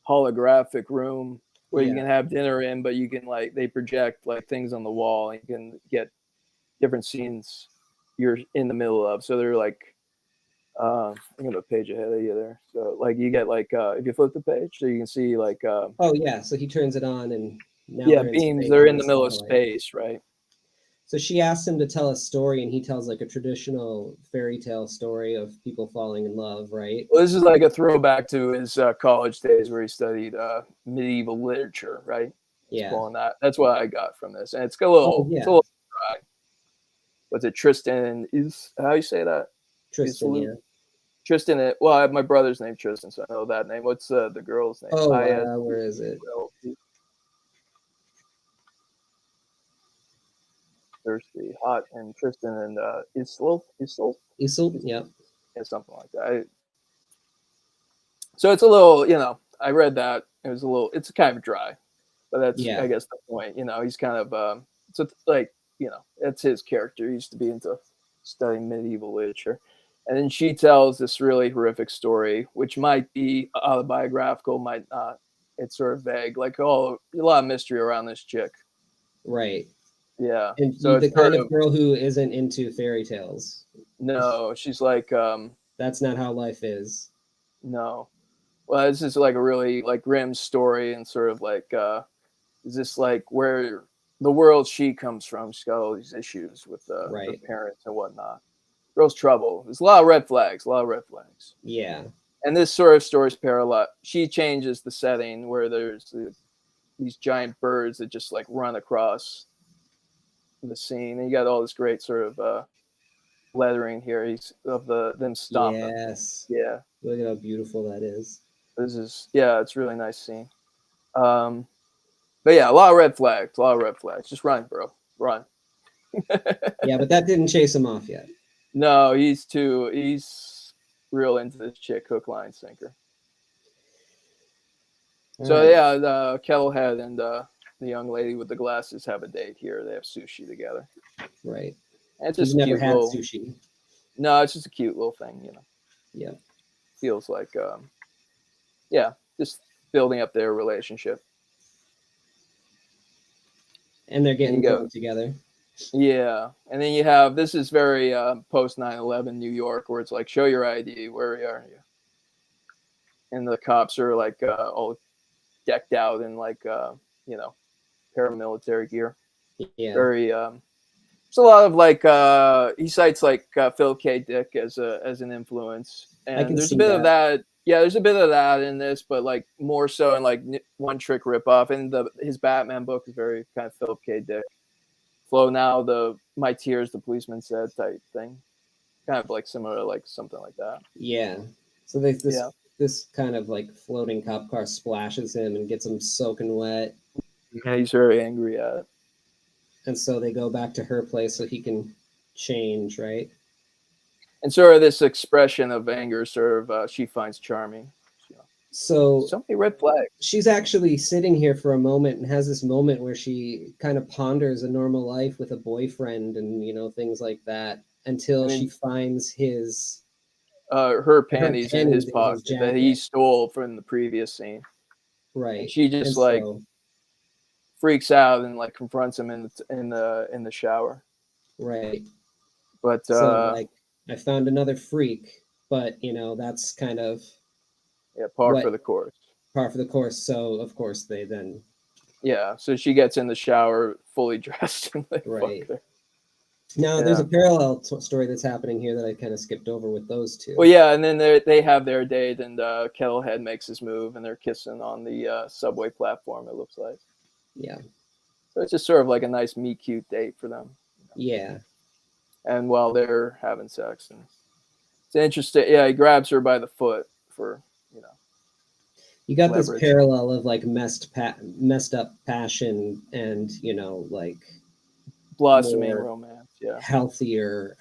holographic room where you yeah, can have dinner in, but you can like they project like things on the wall, and you can get different scenes you're in the middle of. So they're like, I'm gonna page ahead of you there. So like you get like if you flip the page, so you can see like oh yeah, so he turns it on and now yeah they're in beams. space They're in in the the middle of satellite. space, right? So she asks him to tell a story, and he tells like a traditional fairy tale story of people falling in love, right? Well, this is like a throwback to his college days where he studied medieval literature, right? It's Yeah. pulling that. That's what I got from this, and Oh it's a yeah, little dry. What's it? Tristan is how you say that? Tristan. Isolde? Yeah. Tristan. Well, I have my brother's name Tristan, so I know that name. What's the girl's name? Oh, I S where is it? thirsty, hot, and Tristan and Isol, Isil. Yep. yeah, something like that. So it's a little, I read that it was a little. It's kind of dry, but that's Yeah. I guess the point. He's kind of so like that's his character. He used to be into studying medieval literature, and then she tells this really horrific story, which might be autobiographical, might not. It's sort of vague, like a lot of mystery around this chick. Right. Yeah, And so the it's kind sort of of girl who isn't into fairy tales. no. She's like That's not how life is. no. Well, this is like a really like grim story, and sort of like is this like where the world she comes from? She's got all these issues with her Right. parents and whatnot. Girl's trouble. There's a lot of red flags. A lot of red flags. Yeah. And this sort of story's parallel. She changes the setting where there's these giant birds that just like run across the scene, and you got all this great sort of lettering here. He's of them stomping. Yes. Yeah, Look at how beautiful that is. it's a really nice scene. Um, but yeah, a lot of red flags. A lot of red flags. Just run, bro. Run. Yeah, but that didn't chase him off yet. No, he's real into this chick, hook, line, sinker. All So right. yeah, the Kettlehead and the young lady with the glasses have a date here. They have sushi together. Right. And it's He's just a never cute had little. sushi. No, it's just a cute little thing. Yeah. Feels like yeah, just building up their relationship. And they're And you getting go, drunk together. yeah, and then you have this is very post 9/11 New York, where it's like show your ID, where are you? And the cops are like all decked out in like you know paramilitary gear. Yeah. Very there's a lot of like he cites like Phil K. Dick as an influence, I and can there's a see bit of that. that. Yeah, there's a bit of that in this, but like more so in like one trick ripoff. And his Batman book is very kind of Philip K. Dick. Flow now, the my tears, the policeman said type thing, kind of like similar to like something like that. Yeah. So they, this Yeah, this kind of like floating cop car splashes him and gets him soaking wet. yeah, he's very angry at it. And so they go back to her place so he can change, right? And sort of this expression of anger, sort of she finds charming. You know, So so many red flags. she's actually sitting here for a moment and has this moment where she kind of ponders a normal life with a boyfriend and things like that until And she then finds her her panties in his pennies in his pocket that he jacket, stole from the previous scene, and right? she And just like so freaks out and like confronts him in the shower. right, But so like I found another freak, but that's kind of yeah, par what for the course. par for the course. So of course they then Yeah, so she gets in the shower fully dressed and they fuck right. her. Now there's Yeah. a parallel story that's happening here that I kind of skipped over with those two. Well, yeah, and then they have their date, and Kettlehead makes his move, and they're kissing on the subway platform. It looks like Yeah. so. It's just sort of like a nice meet cute date for them. Yeah. And while they're having sex, and it's interesting. Yeah, he grabs her by the foot for, you know, You got this leverage. parallel of like messed up passion and, like Blossoming more romance. Yeah. healthier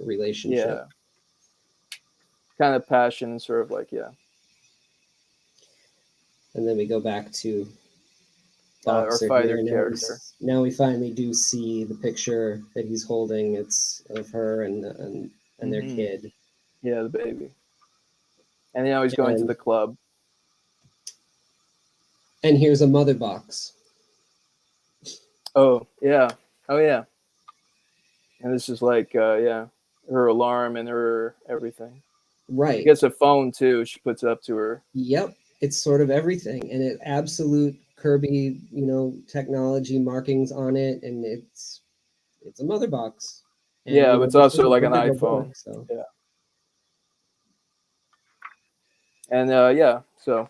relationship. Yeah. Kind of passion, sort of like, yeah. And then we go back to Our Boxer fighter here. character. Now we finally do see the picture that he's holding. It's of her and their Hmm. kid. Yeah, the baby. And now he's going to And the club. and here's a mother box. Oh, yeah. Oh, yeah. And this is like, yeah, her alarm and her everything. She Right. gets a phone too. She puts it up to her. Yep. It's sort of everything. And it absolute Kirby, technology markings on it, and it's a mother box. And Yeah, but it's this is also a like an graphical book, iPhone. so Yeah. And yeah, so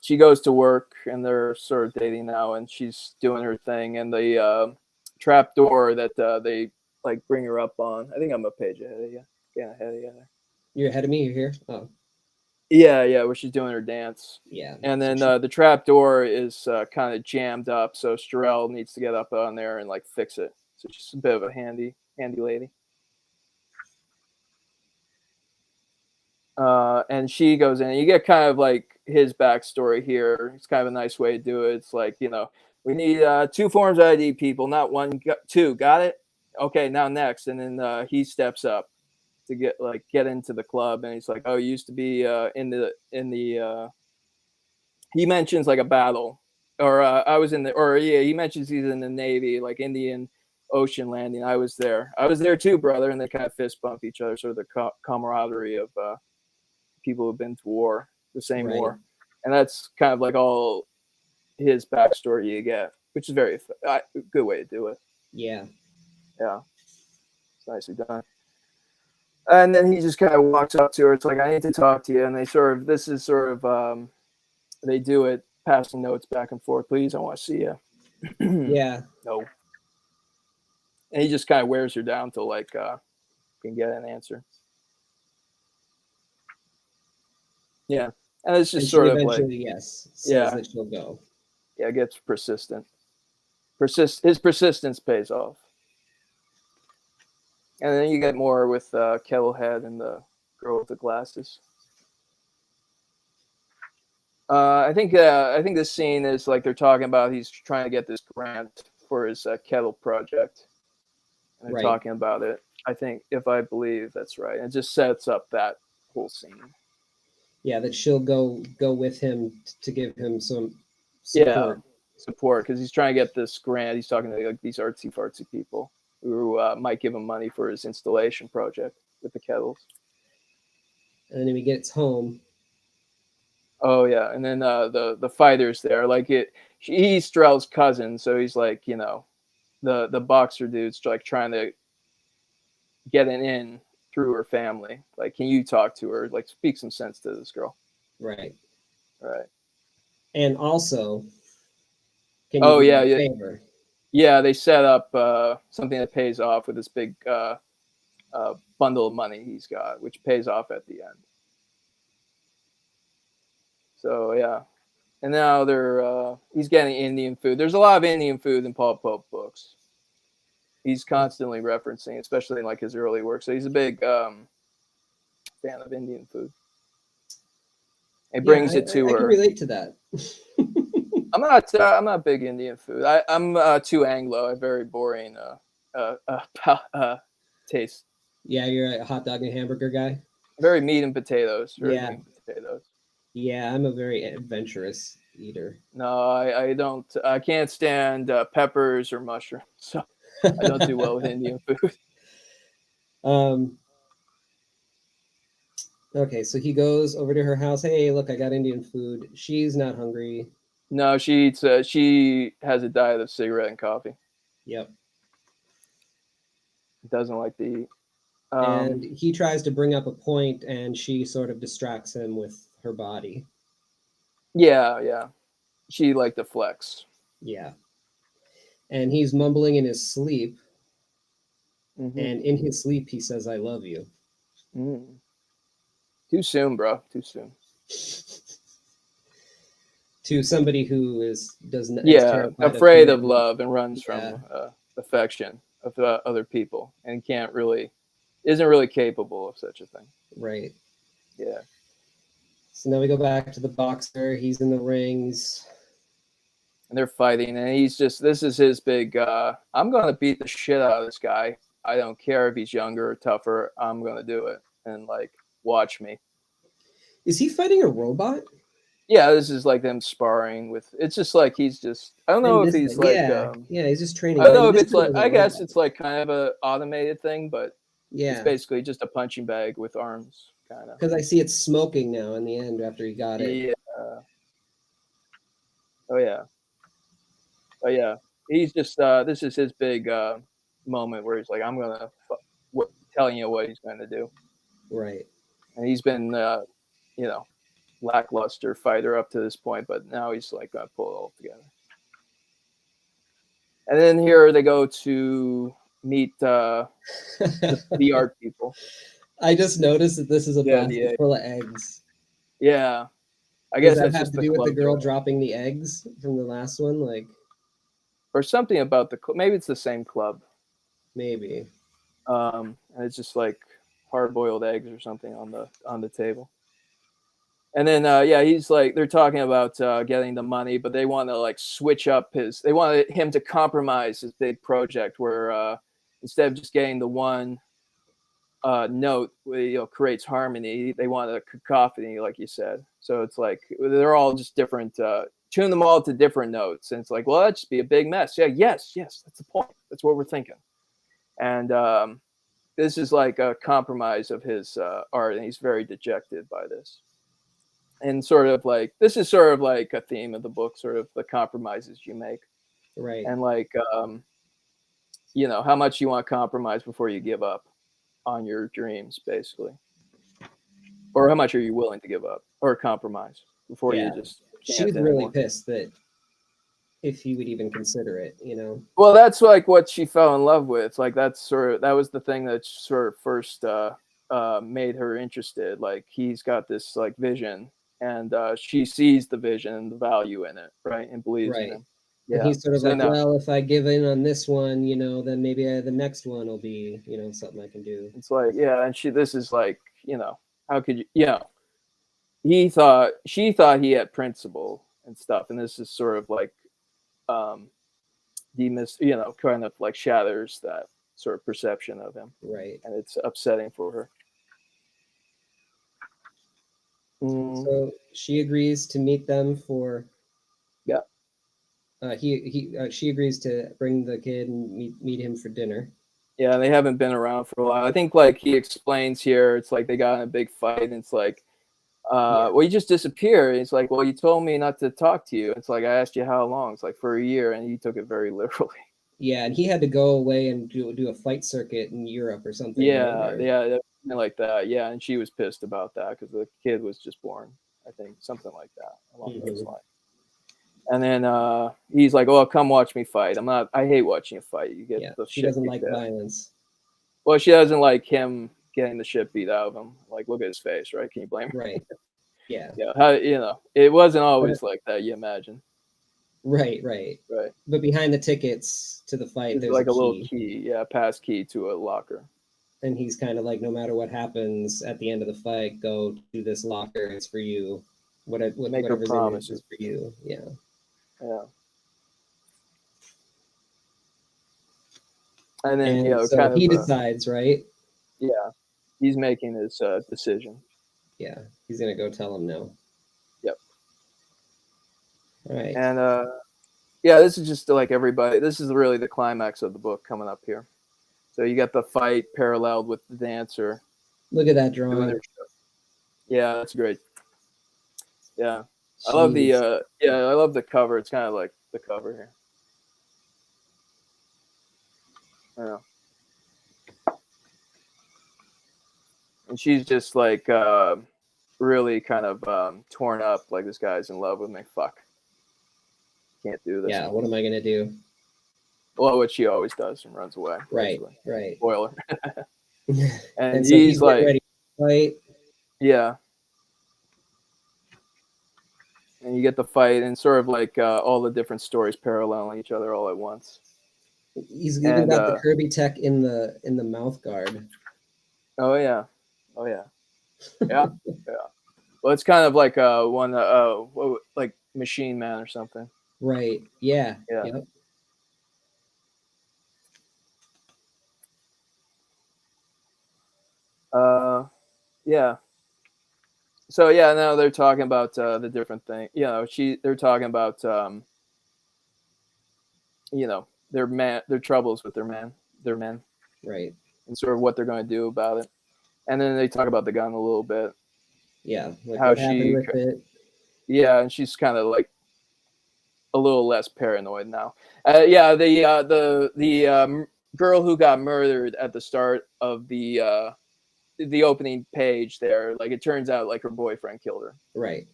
she goes to work and they're sort of dating now, and she's doing her thing. And the trap door that they like bring her up on. I think I'm a page ahead of you. Getting ahead of you there. you're ahead of me, you're here. Oh, Yeah, yeah, where she's doing her dance. yeah. And So then the trap door is kind of jammed up, so Starell needs to get up on there and like fix it. So she's a bit of a handy lady. And she goes in, and you get kind of like his backstory here. It's kind of a nice way to do it. It's like, we need 2 forms of ID, people, not one, two. Got it? Okay, now next. And then he steps up to get into the club, and he's like, "Oh, you used to be in the." He mentions like a battle, or I was in the, or yeah, he mentions he's in the Navy, like Indian Ocean landing. I was there. I was there too, brother. And they kind of fist bump each other, sort of the camaraderie of people who've been to war, the same right. war, and that's kind of like all his backstory you get, which is very good way to do it. Yeah. Yeah, it's nicely done. And then he just kind of walks up to her. It's like, I need to talk to you. And this is sort of, they do it, passing notes back and forth. Please, I want to see you. Yeah. No. And he just kind of wears her down till like can get an answer. Yeah, and it's just And she sort of like, eventually, yes, says yeah, that she'll go. yeah, gets persistent. His persistence pays off. And then you get more with Kettlehead and the girl with the glasses. I think this scene is like they're talking about he's trying to get this grant for his kettle project, and they're Right. talking about it. I think, if I believe that's right, and it just sets up that whole scene. Yeah, that she'll go with him to give him some Yeah, support. support, because he's trying to get this grant. He's talking to like these artsy fartsy people who might give him money for his installation project with the kettles. And then when he gets home, Oh yeah, and then the fighters there, like he's Strell's cousin, so he's like, the boxer dude's like trying to get an in through her family. Like, can you talk to her? Like, speak some sense to this girl. right. Right. And also, can you Oh do me yeah, a yeah, favor? yeah. They set up something that pays off with this big bundle of money he's got, which pays off at the end. So yeah, and now he's getting Indian food. There's a lot of Indian food in Paul Pope books. He's constantly referencing, especially in like his early work. So he's a big fan of Indian food. He Yeah, brings it to I can her. relate to that. I'm not big Indian food. I'm too Anglo. A very boring taste. Yeah, you're a hot dog and hamburger guy. Very meat and potatoes. Very Yeah, meat and potatoes. yeah, I'm a very adventurous eater. No, I don't. I can't stand peppers or mushrooms. So I don't do well with Indian food. um, okay, so he goes over to her house. Hey, look, I got Indian food. She's not hungry. No, she eats. She has a diet of cigarette and coffee. Yep. Doesn't like to eat. And he tries to bring up a point, and she sort of distracts him with her body. Yeah, yeah. She like to flex. Yeah. And he's mumbling in his sleep. Mm-hmm. And in his sleep, he says, "I love you." Mm. Too soon, bro. Too soon. To somebody who is Yeah, terrified of afraid of commitment. love and runs Yeah, from affection of other people, and isn't really capable of such a thing. right. Yeah. So now we go back to the boxer. He's in the rings. And they're fighting, and this is his big, I'm going to beat the shit out of this guy. I don't care if he's younger or tougher. I'm going to do it. And like, watch me. Is he fighting a robot? Yeah, this is like them sparring with, it's just like, I don't know if he's like, Yeah, yeah, he's just I training. don't I know if missed it's it like, was a I guess robot. it's like kind of a automated thing, but it's Yeah, basically just a punching bag with arms, kind of. because I see it smoking now in the end after he got it. Yeah. Oh, yeah. Oh, yeah. He's just, this is his big moment where he's like, I'm going to, telling you what he's going to do. Right. And he's been, you know, lackluster fighter up to this point, but now he's like going to pull it all together. And then here they go to meet the art people. I just noticed that this is a Yeah, the basket full of eggs. yeah. I Does guess that that's have just to the do with the club girl doing it. dropping the eggs from the last one? Like, Or something about the club. Maybe it's the same club. maybe. And it's just like hard-boiled eggs or something on the table. And then yeah, he's like they're talking about getting the money, but they want to like switch up they wanted him to compromise his big project where instead of just getting the one note where creates harmony, they want a cacophony, like you said. So it's like they're all just different. Tune them all to different notes, and it's like, well, that'd just be a big mess. Yeah, yes, that's the point. That's what we're thinking. And this is like a compromise of his art, and he's very dejected by this. And sort of like this is sort of like a theme of the book, sort of the compromises you make, Right. and like how much you want to compromise before you give up on your dreams, basically, or how much are you willing to give up or compromise before you Yeah. just She can't was really anymore. pissed that if he would even consider it, Well, that's like what she fell in love with. Like that was the thing that sort of first made her interested. Like he's got this like vision, and she sees the vision and the value in it, right, and believes in Right. him. And Yeah. he's sort of So like, now well, if I give in on this one, then maybe the next one will be, something I can do. it's like, yeah, and this is like, how could you, she thought he had principle and stuff, and this is sort of like kind of like shatters that sort of perception of him, Right. and it's upsetting for her. So she agrees to meet them for. Yeah. She agrees to bring the kid and meet him for dinner. Yeah, they haven't been around for a while. I think like he explains here, it's like they got in a big fight, and it's like, well, you just disappeared. It's like, well, you told me not to talk to you. It's like I asked you how long. It's like for a year, and he took it very literally. Yeah, and he had to go away and do a fight circuit in Europe or something. Yeah, Right? yeah, like that. Yeah, and she was pissed about that because the kid was just born. I think something like that along those lines. And then he's like, "Oh, come watch me fight. I hate watching you fight. You get the She shit doesn't kicked like out." violence. Well, she doesn't like him getting the shit beat out of him. Like, look at his face, right? Can you blame her? Right. Yeah. Yeah. How it wasn't always like that. You imagine. Right. Right. But behind the tickets to the fight, There's there's like a a little key. key, yeah, pass key to a locker. And he's kind of like, no matter what happens at the end of the fight, go to this locker. It's for you. Whatever's in it is for you. Yeah. Yeah. And then so he decides, right? Yeah, he's making his decision. Yeah, he's gonna go tell him no. Yep. All right. And yeah, this is just like everybody. This is really the climax of the book coming up here. So you got the fight paralleled with the dancer. Look at that drawing. Yeah, that's great. Yeah, jeez. I love the I love the cover. It's kind of like the cover here. Yeah. And she's just like really kind of torn up. Like, this guy's in love with me. Fuck. Can't do this. Yeah, what am I gonna do? Well, what she always does and runs away. Right, Basically. right. Spoiler. And And so he's he's getting like, ready to fight. yeah. And you get the fight and sort of like all the different stories paralleling each other all at once. He's even And got the Kirby tech in the mouth guard. oh yeah, oh yeah, yeah, yeah. Well, it's kind of like one like Machine Man or something. Right. Yeah. Yeah. Yep. Yeah. So yeah, now they're talking about the different thing. You know, they're talking about you know, their troubles with their men, Right. and sort of what they're going to do about it. And then they talk about the gun a little bit, Yeah. Like how what happened with it. yeah, and she's kind of like a little less paranoid now. Yeah, the girl who got murdered at the start of the opening page there, like it turns out like her boyfriend killed her. Right.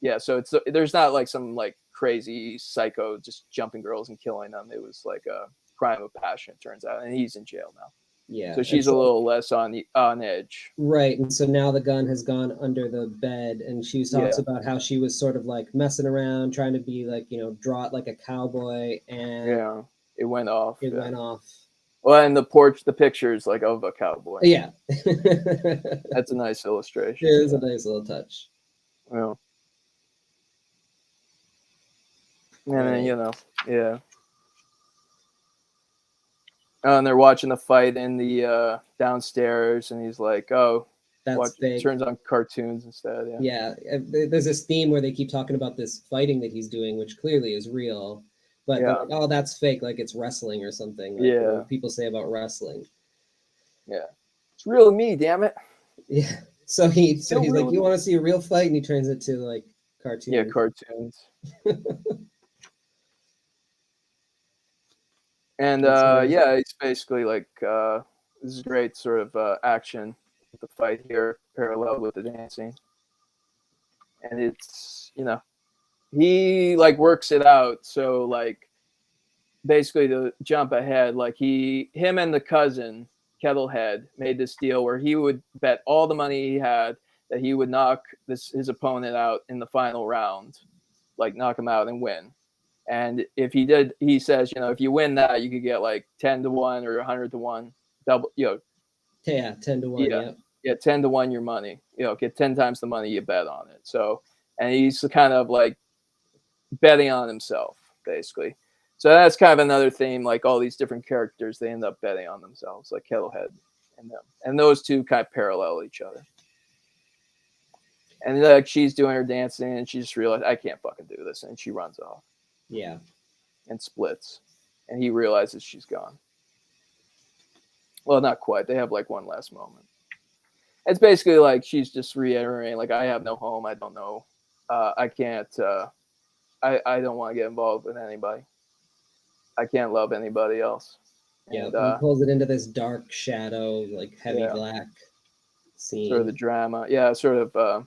Yeah, so there's not like some like crazy psycho just jumping girls and killing them. It was like a crime of passion, it turns out, and he's in jail now. Yeah. So she's a little less on edge. Right. And so now the gun has gone under the bed, and she talks Yeah. about how she was sort of like messing around, trying to be like, draw it like a cowboy, and Yeah, it went off. it Yeah. went off. Well, and the pictures like of a cowboy. Yeah. That's a nice illustration. It is a nice little touch. Yeah. And then, yeah. Oh, and they're watching the fight in the downstairs, and he's like, "Oh, That's fake. turns on cartoons instead." Yeah. Yeah. There's this theme where they keep talking about this fighting that he's doing, which clearly is real, but they're like, oh, that's fake, like it's wrestling or something. Like what people say about wrestling. Yeah. It's real me, damn it. Yeah. So he's like, you want to see a real fight, and he turns it to like cartoons. Yeah, cartoons. And yeah, it's basically like this is great sort of action with the fight here, parallel with the dancing. And it's he like works it out. So like basically to jump ahead, like him and the cousin Kettlehead made this deal where he would bet all the money he had that he would knock his opponent out in the final round, like knock him out and win. And if he did, he says, if you win that, you could get like 10-1 or 100-1, double, Yeah, 10-1. Yeah, 10-1 your money. Get 10 times the money you bet on it. So, and he's kind of like betting on himself, basically. So that's kind of another theme. Like all these different characters, they end up betting on themselves, like Kettlehead and them. And those two kind of parallel each other. And like she's doing her dancing, and she just realized, I can't fucking do this, and she runs off. Yeah. And splits. And he realizes she's gone. Well, not quite. They have like one last moment. It's basically like she's just reiterating, like, I have no home. I don't know. I can't. I don't want to get involved with anybody. I can't love anybody else. Yeah, and pulls it into this dark shadow, like heavy black scene. Sort of the drama. Yeah, sort of.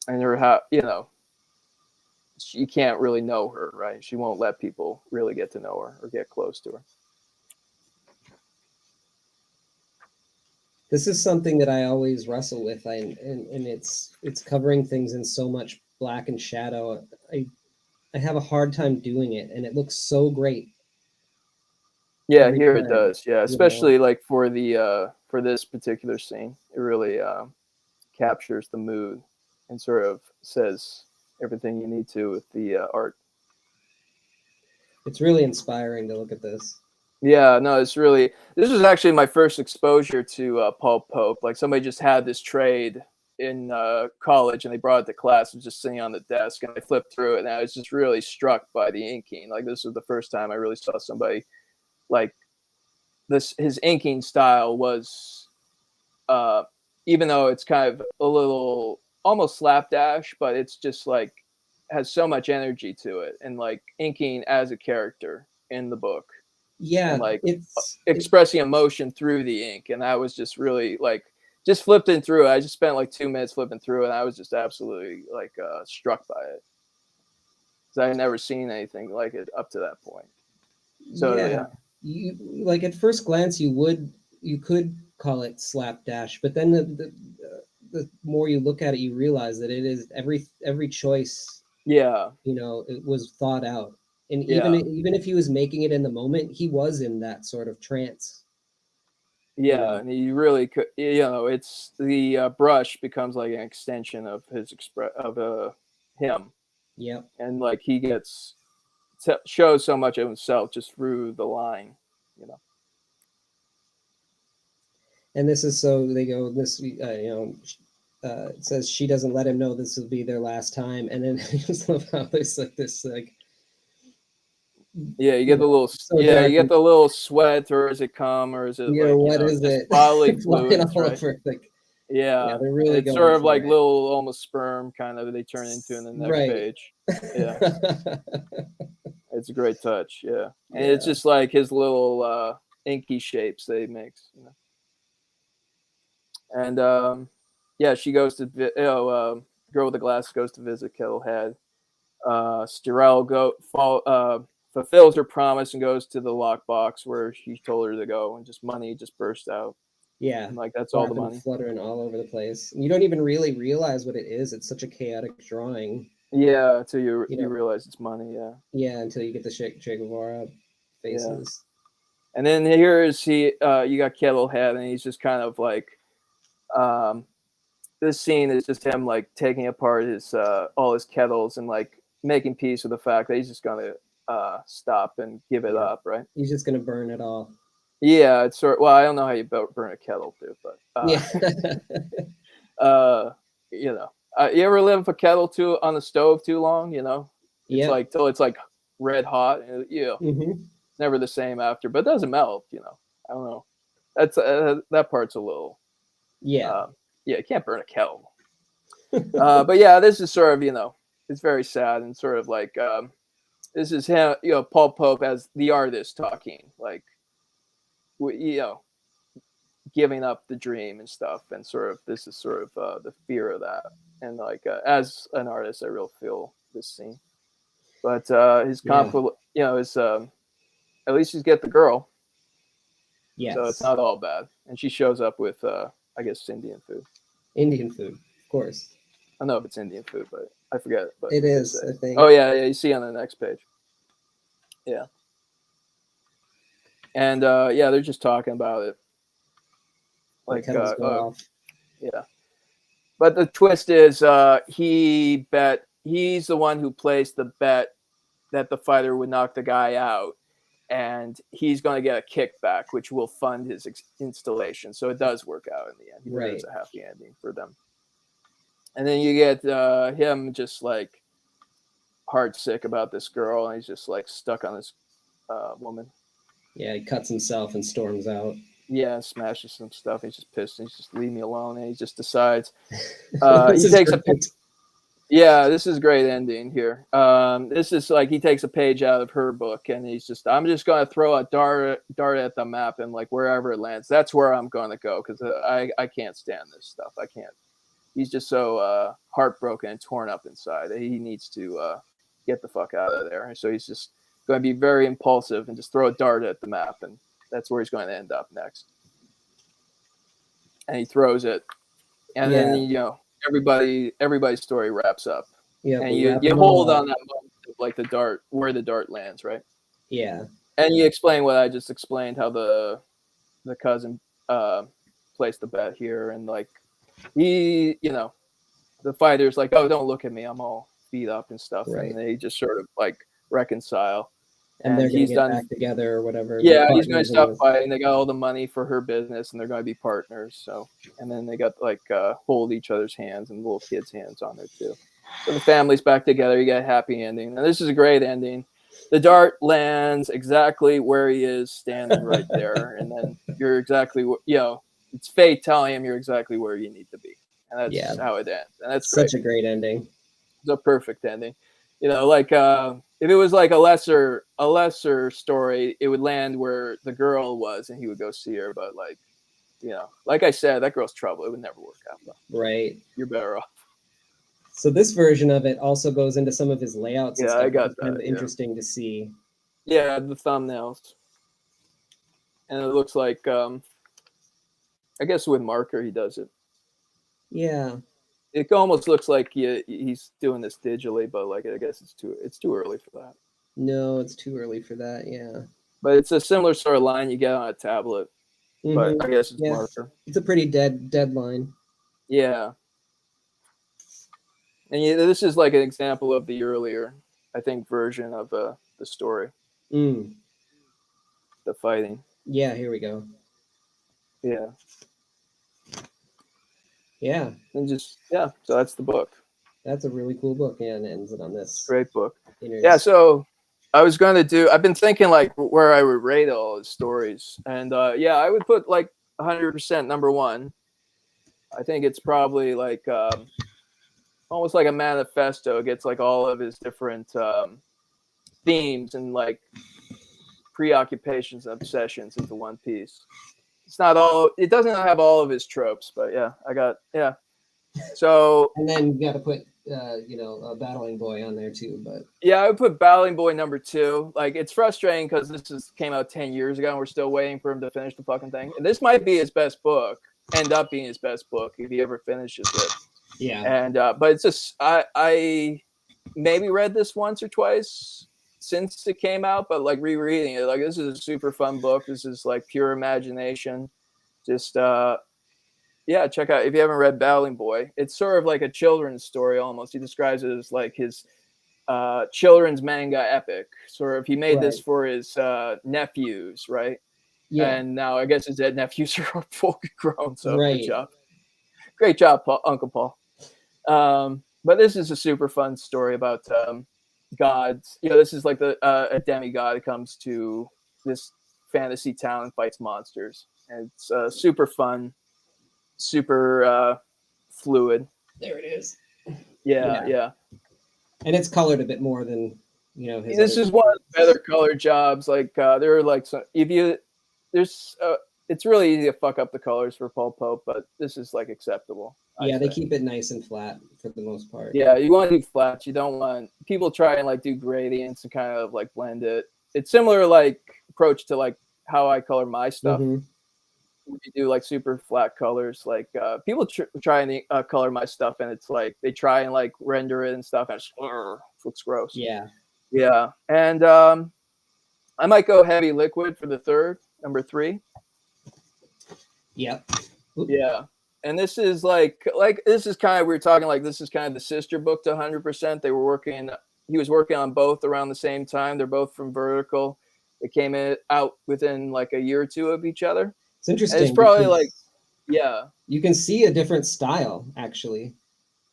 And her, she can't really know her, right? She won't let people really get to know her or get close to her. This is something that I always wrestle with, and it's covering things in so much black and shadow. I have a hard time doing it, and it looks so great. Yeah, here it does. Yeah, especially like for this particular scene, it really captures the mood and sort of says everything you need to with the art. It's really inspiring to look at this. Yeah, no, this was actually my first exposure to Paul Pope. Like somebody just had this trade in college, and they brought it to class. It was just sitting on the desk, and I flipped through it, and I was just really struck by the inking. Like this was the first time I really saw somebody like this. His inking style was, even though it's kind of a little almost slapdash, but it's just like has so much energy to it, and like inking as a character in the book. Yeah, and like expressing emotion through the ink, and I was just really like just flipping through it. I just spent like 2 minutes flipping through it, and I was just absolutely like struck by it because I had never seen anything like it up to that point. So Yeah, you like at first glance you could call it slapdash, but then the more you look at it, you realize that it is every choice, yeah, it was thought out. And yeah, even if he was making it in the moment, he was in that sort of trance, you yeah. know. And he really could, it's the brush becomes like an extension of his him, Yep. and like he gets shows so much of himself just through the line, you know. And this is so they go this it says she doesn't let him know this will be their last time, and then I just love how there's like this like Yeah, so dark, you get the little sweat, or is it cum, or is it like, what is just it bodily flying fluids, all right? over like yeah, Yeah, they're and really it's going sort of for like it. little almost sperm kind of they turn into in the next Right. page. Yeah, it's a great touch. Yeah, and it's Yeah. just like his little inky shapes that he makes. And yeah, she goes to girl with the glasses goes to visit Kettlehead. Stirel fulfills her promise and goes to the lockbox where she told her to go, and just money just burst out, Yeah. and like that's all the Flapping, money. fluttering all over the place. And you don't even really realize what it is. It's such a chaotic drawing, Yeah, until you you you know. realize it's money. Yeah, Yeah, until you get the Che Guevara yeah. faces. And then here is you got Kettlehead, and he's just kind of like, um, this scene is just him like taking apart his all his kettles and like making peace with the fact that he's just gonna stop and give it Yeah. up, right? He's just gonna burn it all. Yeah, it's well, I don't know how you burn a kettle too, but Yeah. uh, you know, you ever live a kettle too on the stove too long? It's Yep. like till it's like red hot, and Hmm. never the same after, but it doesn't melt. I don't know. That's that part's a little. Yeah. Uh, yeah, you can't burn a kettle. But yeah, this is sort of it's very sad and sort of like this is him, Paul Pope as the artist talking, like you know, giving up the dream and stuff, and sort of this is sort of the fear of that, and like as an artist, I really feel this scene. But his Yeah. conflict, is at least he's get the girl, so it's Yes. not all bad, and she shows up with I guess Indian food. Indian food, of course. I don't know if it's Indian food, but I forget. But It they is, say, I oh think. yeah, yeah, you see on the next page, yeah, and yeah, they're just talking about it, The like kettles go off. yeah. But the twist is he's the one who placed the bet that the fighter would knock the guy out, and he's going to get a kickback, which will fund his installation. So it does work out in the end. He deserves Right. a happy ending for them. And then you get him just like heart sick about this girl, and he's just like stuck on this woman. Yeah, he cuts himself and storms out. Yeah, smashes some stuff. He's just pissed. And he's just leave me alone, and he just decides. This He is takes a great. Yeah, this is a great ending here. This is like he takes a page out of her book, and I'm just going to throw a dart at the map, and like wherever it lands, that's where I'm going to go, because I can't stand this stuff. I can't. He's just so heartbroken and torn up inside. He needs to get the fuck out of there. So he's just going to be very impulsive and just throw a dart at the map, and that's where he's going to end up next. And he throws it, and then Yeah. everybody's story wraps up, Yeah, and we you wrap you them all hold up. on that moment of like the dart, where the dart lands, right? Yeah. And you explain what I just explained, how the cousin placed the bet here, and like the fighter's like, oh, don't look at me, I'm all beat up and stuff, and Right. they just sort of like reconcile, And they're and gonna he's get done. back together or whatever. They're Yeah, he's going to partners in stop this. fighting. They got all the money for her business, and they're going to be partners. So, and then they got like hold each other's hands, and little kids' hands on there too. So the family's back together. You get a happy ending, and this is a great ending. The dart lands exactly where he is standing right there, and then you're exactly it's fate telling him you're exactly where you need to be, and Yeah. that's how it ends, and that's great. Such a great ending. It's a perfect ending. Like if it was like a lesser story, it would land where the girl was, and he would go see her. But like, like I said, that girl's trouble. It would never work out well. Right. You're better off. So this version of it also goes into some of his layouts and Yeah, I stuff, which got is kind that. of Yeah, interesting to see. Yeah, the thumbnails. And it looks like, I guess with marker he does it. Yeah. It almost looks like he's doing this digitally, but like I guess it's too early for that. No, it's too early for that. Yeah. But it's a similar sort of line you get on a tablet, but I guess it's Yeah. marker. It's a pretty deadline. Yeah. And this is like an example of the earlier, I think, version of the story, Mm. the fighting. Yeah, here we go. Yeah. Yeah. And just, yeah, so that's the book. That's a really cool book. Yeah, and it ends it on this. Great book. Yeah, so I've been thinking like where I would rate all his stories. And yeah, I would put like 100% number one. I think it's probably like almost like a manifesto. It gets like all of his different themes and like preoccupations and obsessions into one piece. It doesn't have all of his tropes, but yeah, yeah. So and then you got to put a Battling Boy on there too, but yeah, I would put Battling Boy number 2. Like, it's frustrating because came out 10 years ago and we're still waiting for him to finish the fucking thing. And this might be his best book, end up being his best book if he ever finishes it. Yeah. And but it's just I maybe read this once or twice since it came out, but like rereading it, like this is a super fun book. This is like pure imagination. Just yeah, check out if you haven't read Battling Boy. It's sort of like a children's story almost. He describes it as like his children's manga epic. Sort of, he made this for his nephews, right? Yeah. And now I guess his nephews are full grown. So great job, Uncle Paul. But this is a super fun story about gods. This is like a demigod comes to this fantasy town and fights monsters, and it's super fun. Super fluid. There it is. Yeah. And it's colored a bit more than his. This is one of the better colored jobs. Like there are like some. It's really easy to fuck up the colors for Paul Pope, but this is like acceptable. Yeah, they keep it nice and flat for the most part. Yeah, you want to do flats. You don't want people try and like do gradients and kind of like blend it. It's similar like approach to like how I color my stuff. Mm-hmm. You do like super flat colors, like people try and color my stuff, and it's like they try and like render it and stuff, and it looks gross. Yeah. And I might go heavy liquid for the third, number 3. Yep. Oop. Yeah, and this is like this is kind of, we were talking like this is kind of the sister book to 100%. He was working on both around the same time. They're both from Vertical. They came out within like a year or two of each other. It's interesting. And it's probably like, yeah. You can see a different style, actually.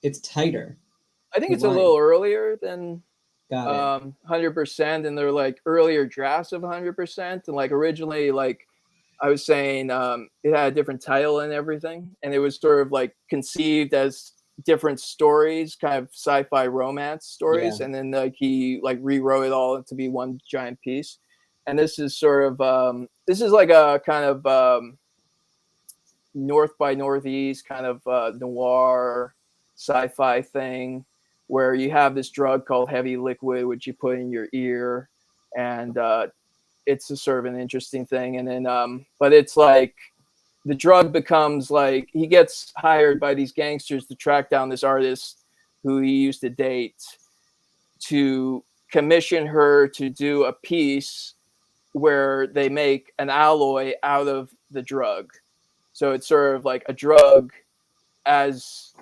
It's tighter. I think it's a little earlier than 100%, and they're like earlier drafts of 100%. And like originally, like I was saying, it had a different title and everything. And it was sort of like conceived as different stories, kind of sci-fi romance stories. Yeah. And then like he like rewrote it all to be one giant piece. And this is sort of this is like a kind of North by Northeast kind of noir sci-fi thing where you have this drug called heavy liquid, which you put in your ear, and it's a sort of an interesting thing. And then but it's like the drug becomes like he gets hired by these gangsters to track down this artist who he used to date to commission her to do a piece where they make an alloy out of the drug. So it's sort of like a drug as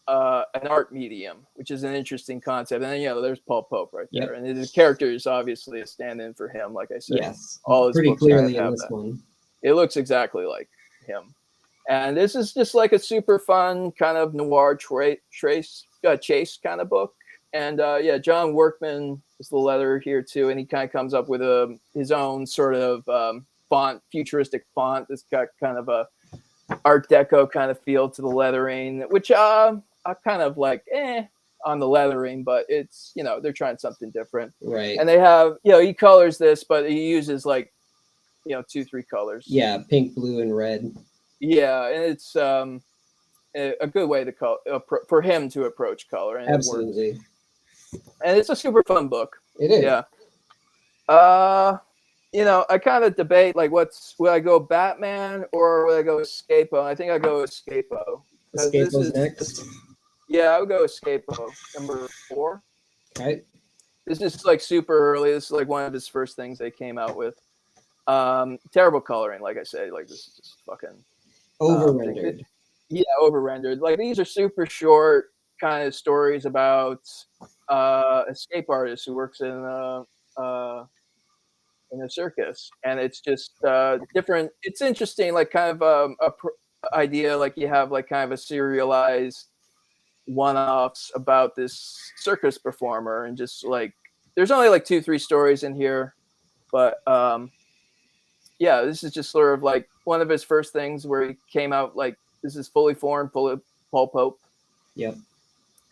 an art medium, which is an interesting concept. And then, there's Paul Pope right there. Yep. And his character is obviously a stand-in for him, like I said. Yes, all his pretty books clearly in this one. It looks exactly like him. And this is just like a super fun kind of noir chase kind of book. And John Workman is the letterer here too, and he kind of comes up with his own sort of font, futuristic font. It's got kind of a Art Deco kind of feel to the lettering, which I kind of like on the lettering, but it's they're trying something different, right? And they have he colors this, but he uses like 2-3 colors. Yeah, pink, blue, and red. Yeah, and it's a good way to for him to approach color. And absolutely. And it's a super fun book. It is. Yeah. You know, I kind of debate like would I go Batman or would I go Escapo? I think I go Escapo because Escapo's next. yeah, I would go Escapo number 4. Okay. This is like super early. This is like one of his first things they came out with. Terrible coloring, like I said. Like this is just fucking Over rendered. yeah, over rendered. Like these are super short kind of stories about escape artist who works in a circus, and it's just different. It's interesting, like kind of idea, like you have like kind of a serialized one-offs about this circus performer, and just like there's only like 2-3 stories in here, but yeah, this is just sort of like one of his first things where he came out like this is fully formed, full of Paul Pope. Yep.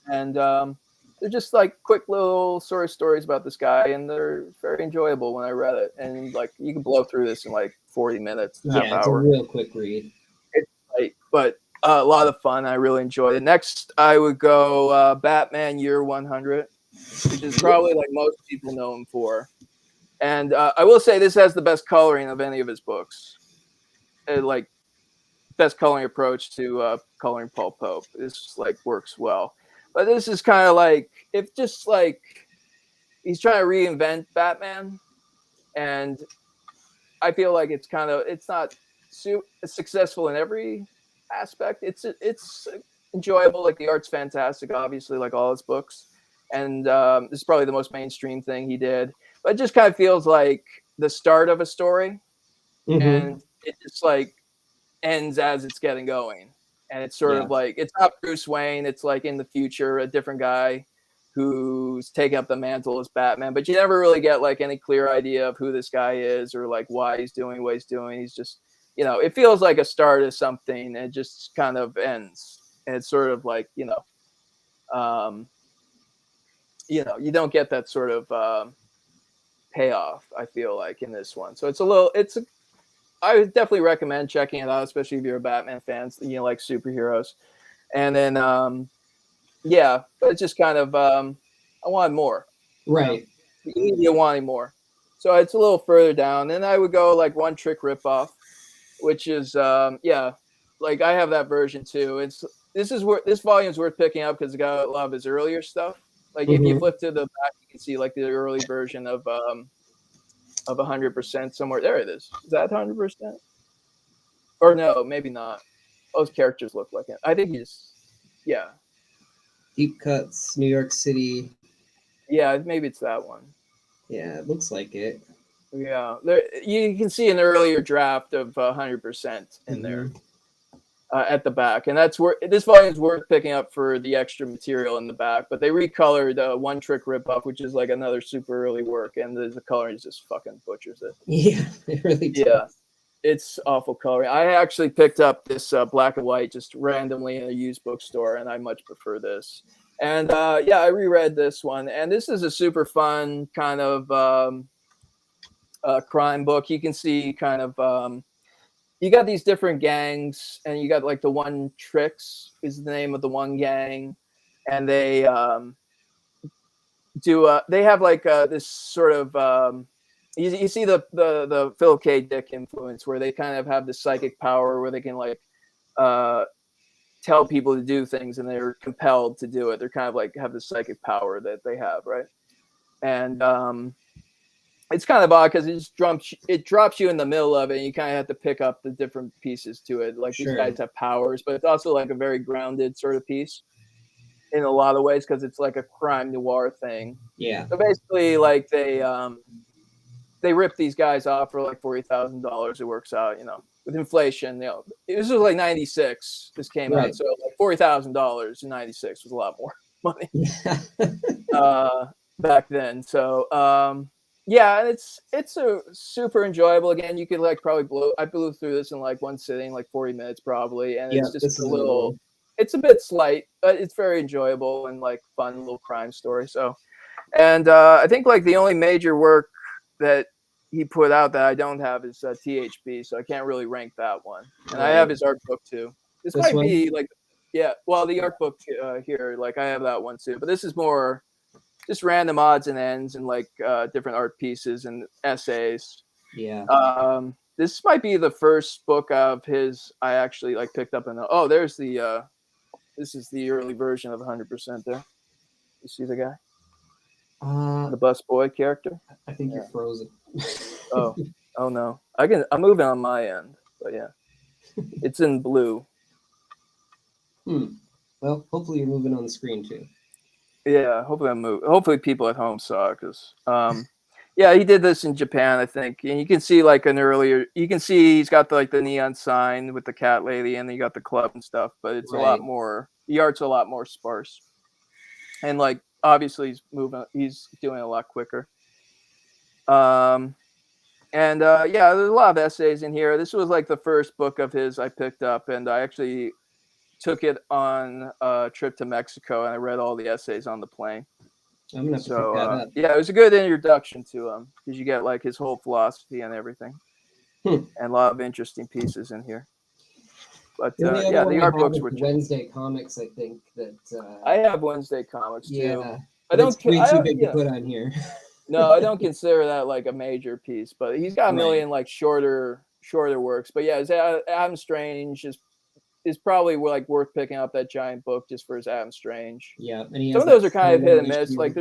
And they're just like quick little sort of stories about this guy, and they're very enjoyable when I read it. And like you can blow through this in like 40 minutes, half Yeah, it's hour. a real quick read. It's like, but a lot of fun. I really enjoyed it. Next, I would go Batman Year 100, which is probably like most people know him for. And I will say this has the best coloring of any of his books. Like best coloring approach to coloring Paul Pope. This like works well. But this is kind of like if just like he's trying to reinvent Batman, and I feel like it's not successful in every aspect. It's enjoyable. Like the art's fantastic, obviously, like all his books, and this is probably the most mainstream thing he did. But it just kind of feels like the start of a story, and it just like ends as it's getting going. And it's sort of like it's not Bruce Wayne, it's like in the future, a different guy who's taking up the mantle as Batman, but you never really get like any clear idea of who this guy is or like why he's doing what he's doing. He's just, you know, it feels like a start of something and it just kind of ends. And it's sort of like, you know, you don't get that sort of payoff, I feel like, in this one. So I would definitely recommend checking it out, especially if you're a Batman fan, you know, like superheroes. And then, yeah, but it's just kind of, I wanted more. Right. You wanting more. So it's a little further down. Then I would go like One Trick Ripoff, which is, yeah, like I have that version too. This volume's worth picking up because it got a lot of his earlier stuff. Like if you flip to the back, you can see like the early version of 100% somewhere. There it is. Is that 100%? Or no, maybe not. Those characters look like it. I think yeah. Deep Cuts, New York City. Yeah, maybe it's that one. Yeah, it looks like it. Yeah, you can see an earlier draft of 100% in there at the back, and that's where this volume is worth picking up for the extra material in the back. But they recolored One Trick Ripoff, which is like another super early work, and the coloring just fucking butchers it. Yeah, it really does. Yeah, it's awful coloring. I actually picked up this black and white just randomly in a used bookstore, and I much prefer this. And yeah, I reread this one, and this is a super fun kind of crime book. You can see kind of you got these different gangs, and you got like the One Tricks is the name of the one gang, and they they have like this sort of you see the Philip K. Dick influence where they kind of have this psychic power where they can like tell people to do things and they're compelled to do it. They're kind of like have this psychic power that they have, right? And it's kind of odd because it drops you in the middle of it, and you kind of have to pick up the different pieces to it. Like these guys have powers, but it's also like a very grounded sort of piece in a lot of ways because it's like a crime noir thing. Yeah. So basically, like they rip these guys off for like $40,000. It works out, you know, with inflation. You know, this was like '96. This came out, so like $40,000 in '96 was a lot more money back then. So yeah, and it's a super enjoyable. Again, you could like probably I blew through this in like one sitting, like 40 minutes probably, and it's just a little. It's a bit slight, but it's very enjoyable and like fun little crime story. So, and I think like the only major work that he put out that I don't have is THB, so I can't really rank that one. And I have his art book too. This might be like, yeah, well, the art book here, like I have that one too, but this is more just random odds and ends and like different art pieces and essays. Yeah. This might be the first book of his I actually like picked up and there's the this is the early version of 100% there. You see the guy? The bus boy character? I think you're frozen. Oh no. I'm moving on my end, but yeah. It's in blue. Well, hopefully you're moving on the screen too. Yeah, hopefully people at home saw it because yeah, he did this in Japan, I think. And you can see like you can see he's got the neon sign with the cat lady and then you got the club and stuff, but it's a lot more, the art's a lot more sparse. And like obviously he's doing it a lot quicker. Yeah, there's a lot of essays in here. This was like the first book of his I picked up, and I actually took it on a trip to Mexico and I read all the essays on the plane. I'm gonna have to pick that up. Yeah, it was a good introduction to him because you get like his whole philosophy and everything, and a lot of interesting pieces in here. But yeah, the art books were Wednesday Comics. I think that I have Wednesday Comics too. Yeah, I don't. It's way too big to put on here. No, I don't consider that like a major piece, but he's got a million like shorter works. But yeah, his Adam Strange is probably like worth picking up that giant book just for his Adam Strange. Yeah, and some of those are kind of hit and miss. Like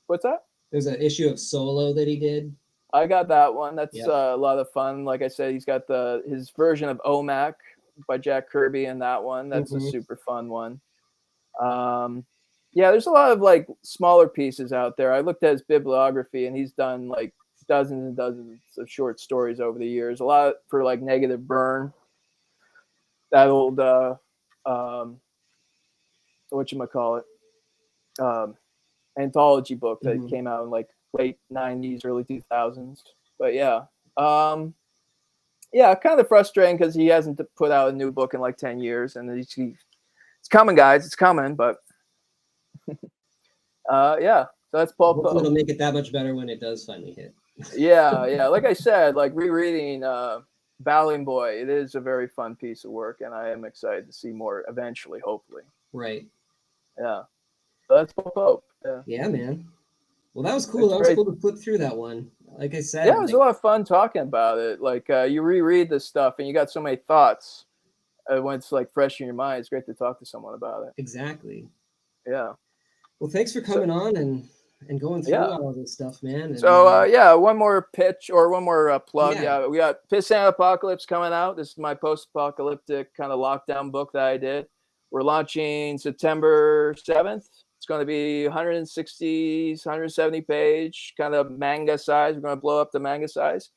what's that? There's an issue of Solo that he did. I got that one. That's a lot of fun. Like I said, he's got his version of OMAC by Jack Kirby in that one. That's a super fun one. Yeah, there's a lot of like smaller pieces out there. I looked at his bibliography and he's done like dozens and dozens of short stories over the years. A lot for like Negative Burn. That old whatchamacallit, anthology book that came out in like late 90s, early 2000s. But yeah. Yeah, kind of frustrating because he hasn't put out a new book in like 10 years. And it's coming, guys. It's coming, but yeah. So that's Paul Poe. It'll make it that much better when it does finally hit. Yeah. Like I said, like rereading Battling Boy, it is a very fun piece of work, and I am excited to see more eventually, hopefully. Right. Yeah. So that's Paul Pope. Yeah, man. Well, that was cool. That was cool to flip through that one. Like I said. Yeah, it was a lot of fun talking about it. Like you reread this stuff and you got so many thoughts when it's like fresh in your mind. It's great to talk to someone about it. Exactly. Yeah. Well, thanks for coming on and going through all of this stuff, man. And, so yeah, one more pitch or one more plug. Yeah, we got Pissant Apocalypse coming out. This is my post-apocalyptic kind of lockdown book that I did. We're launching September 7th. It's going to be 160, 170 page, kind of manga size. We're going to blow up the manga size.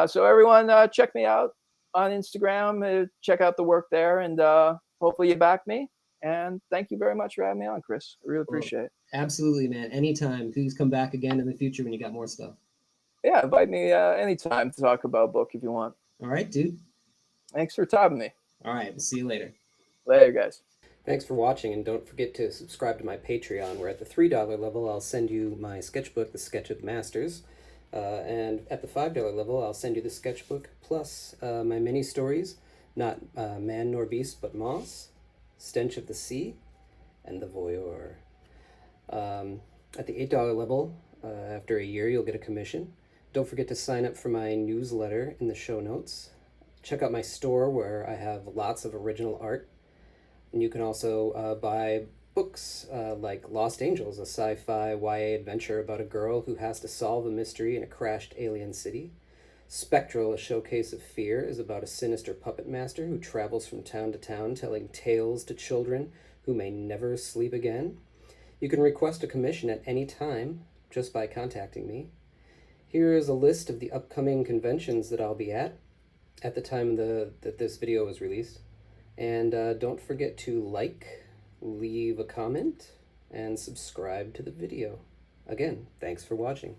So everyone, check me out on Instagram. Check out the work there, and hopefully you back me. And thank you very much for having me on, Chris. I really appreciate it. Absolutely, man. Anytime. Please come back again in the future when you got more stuff. Yeah, invite me anytime to talk about a book if you want. All right, dude. Thanks for having me. All right. We'll see you later. Later, guys. Thanks for watching, and don't forget to subscribe to my Patreon, where at the $3 level, I'll send you my sketchbook, The Sketch of the Masters. And at the $5 level, I'll send you the sketchbook, plus my mini stories, Not Man Nor Beast, but Moss, Stench of the Sea, and The Voyeur. At the $8 level, after a year, you'll get a commission. Don't forget to sign up for my newsletter in the show notes. Check out my store, where I have lots of original art. And you can also buy books like Lost Angels, a sci-fi YA adventure about a girl who has to solve a mystery in a crashed alien city. Spectral, a showcase of fear, is about a sinister puppet master who travels from town to town telling tales to children who may never sleep again. You can request a commission at any time just by contacting me. Here is a list of the upcoming conventions that I'll be at the time that this video was released. And don't forget to like, leave a comment, and subscribe to the video. Again, thanks for watching.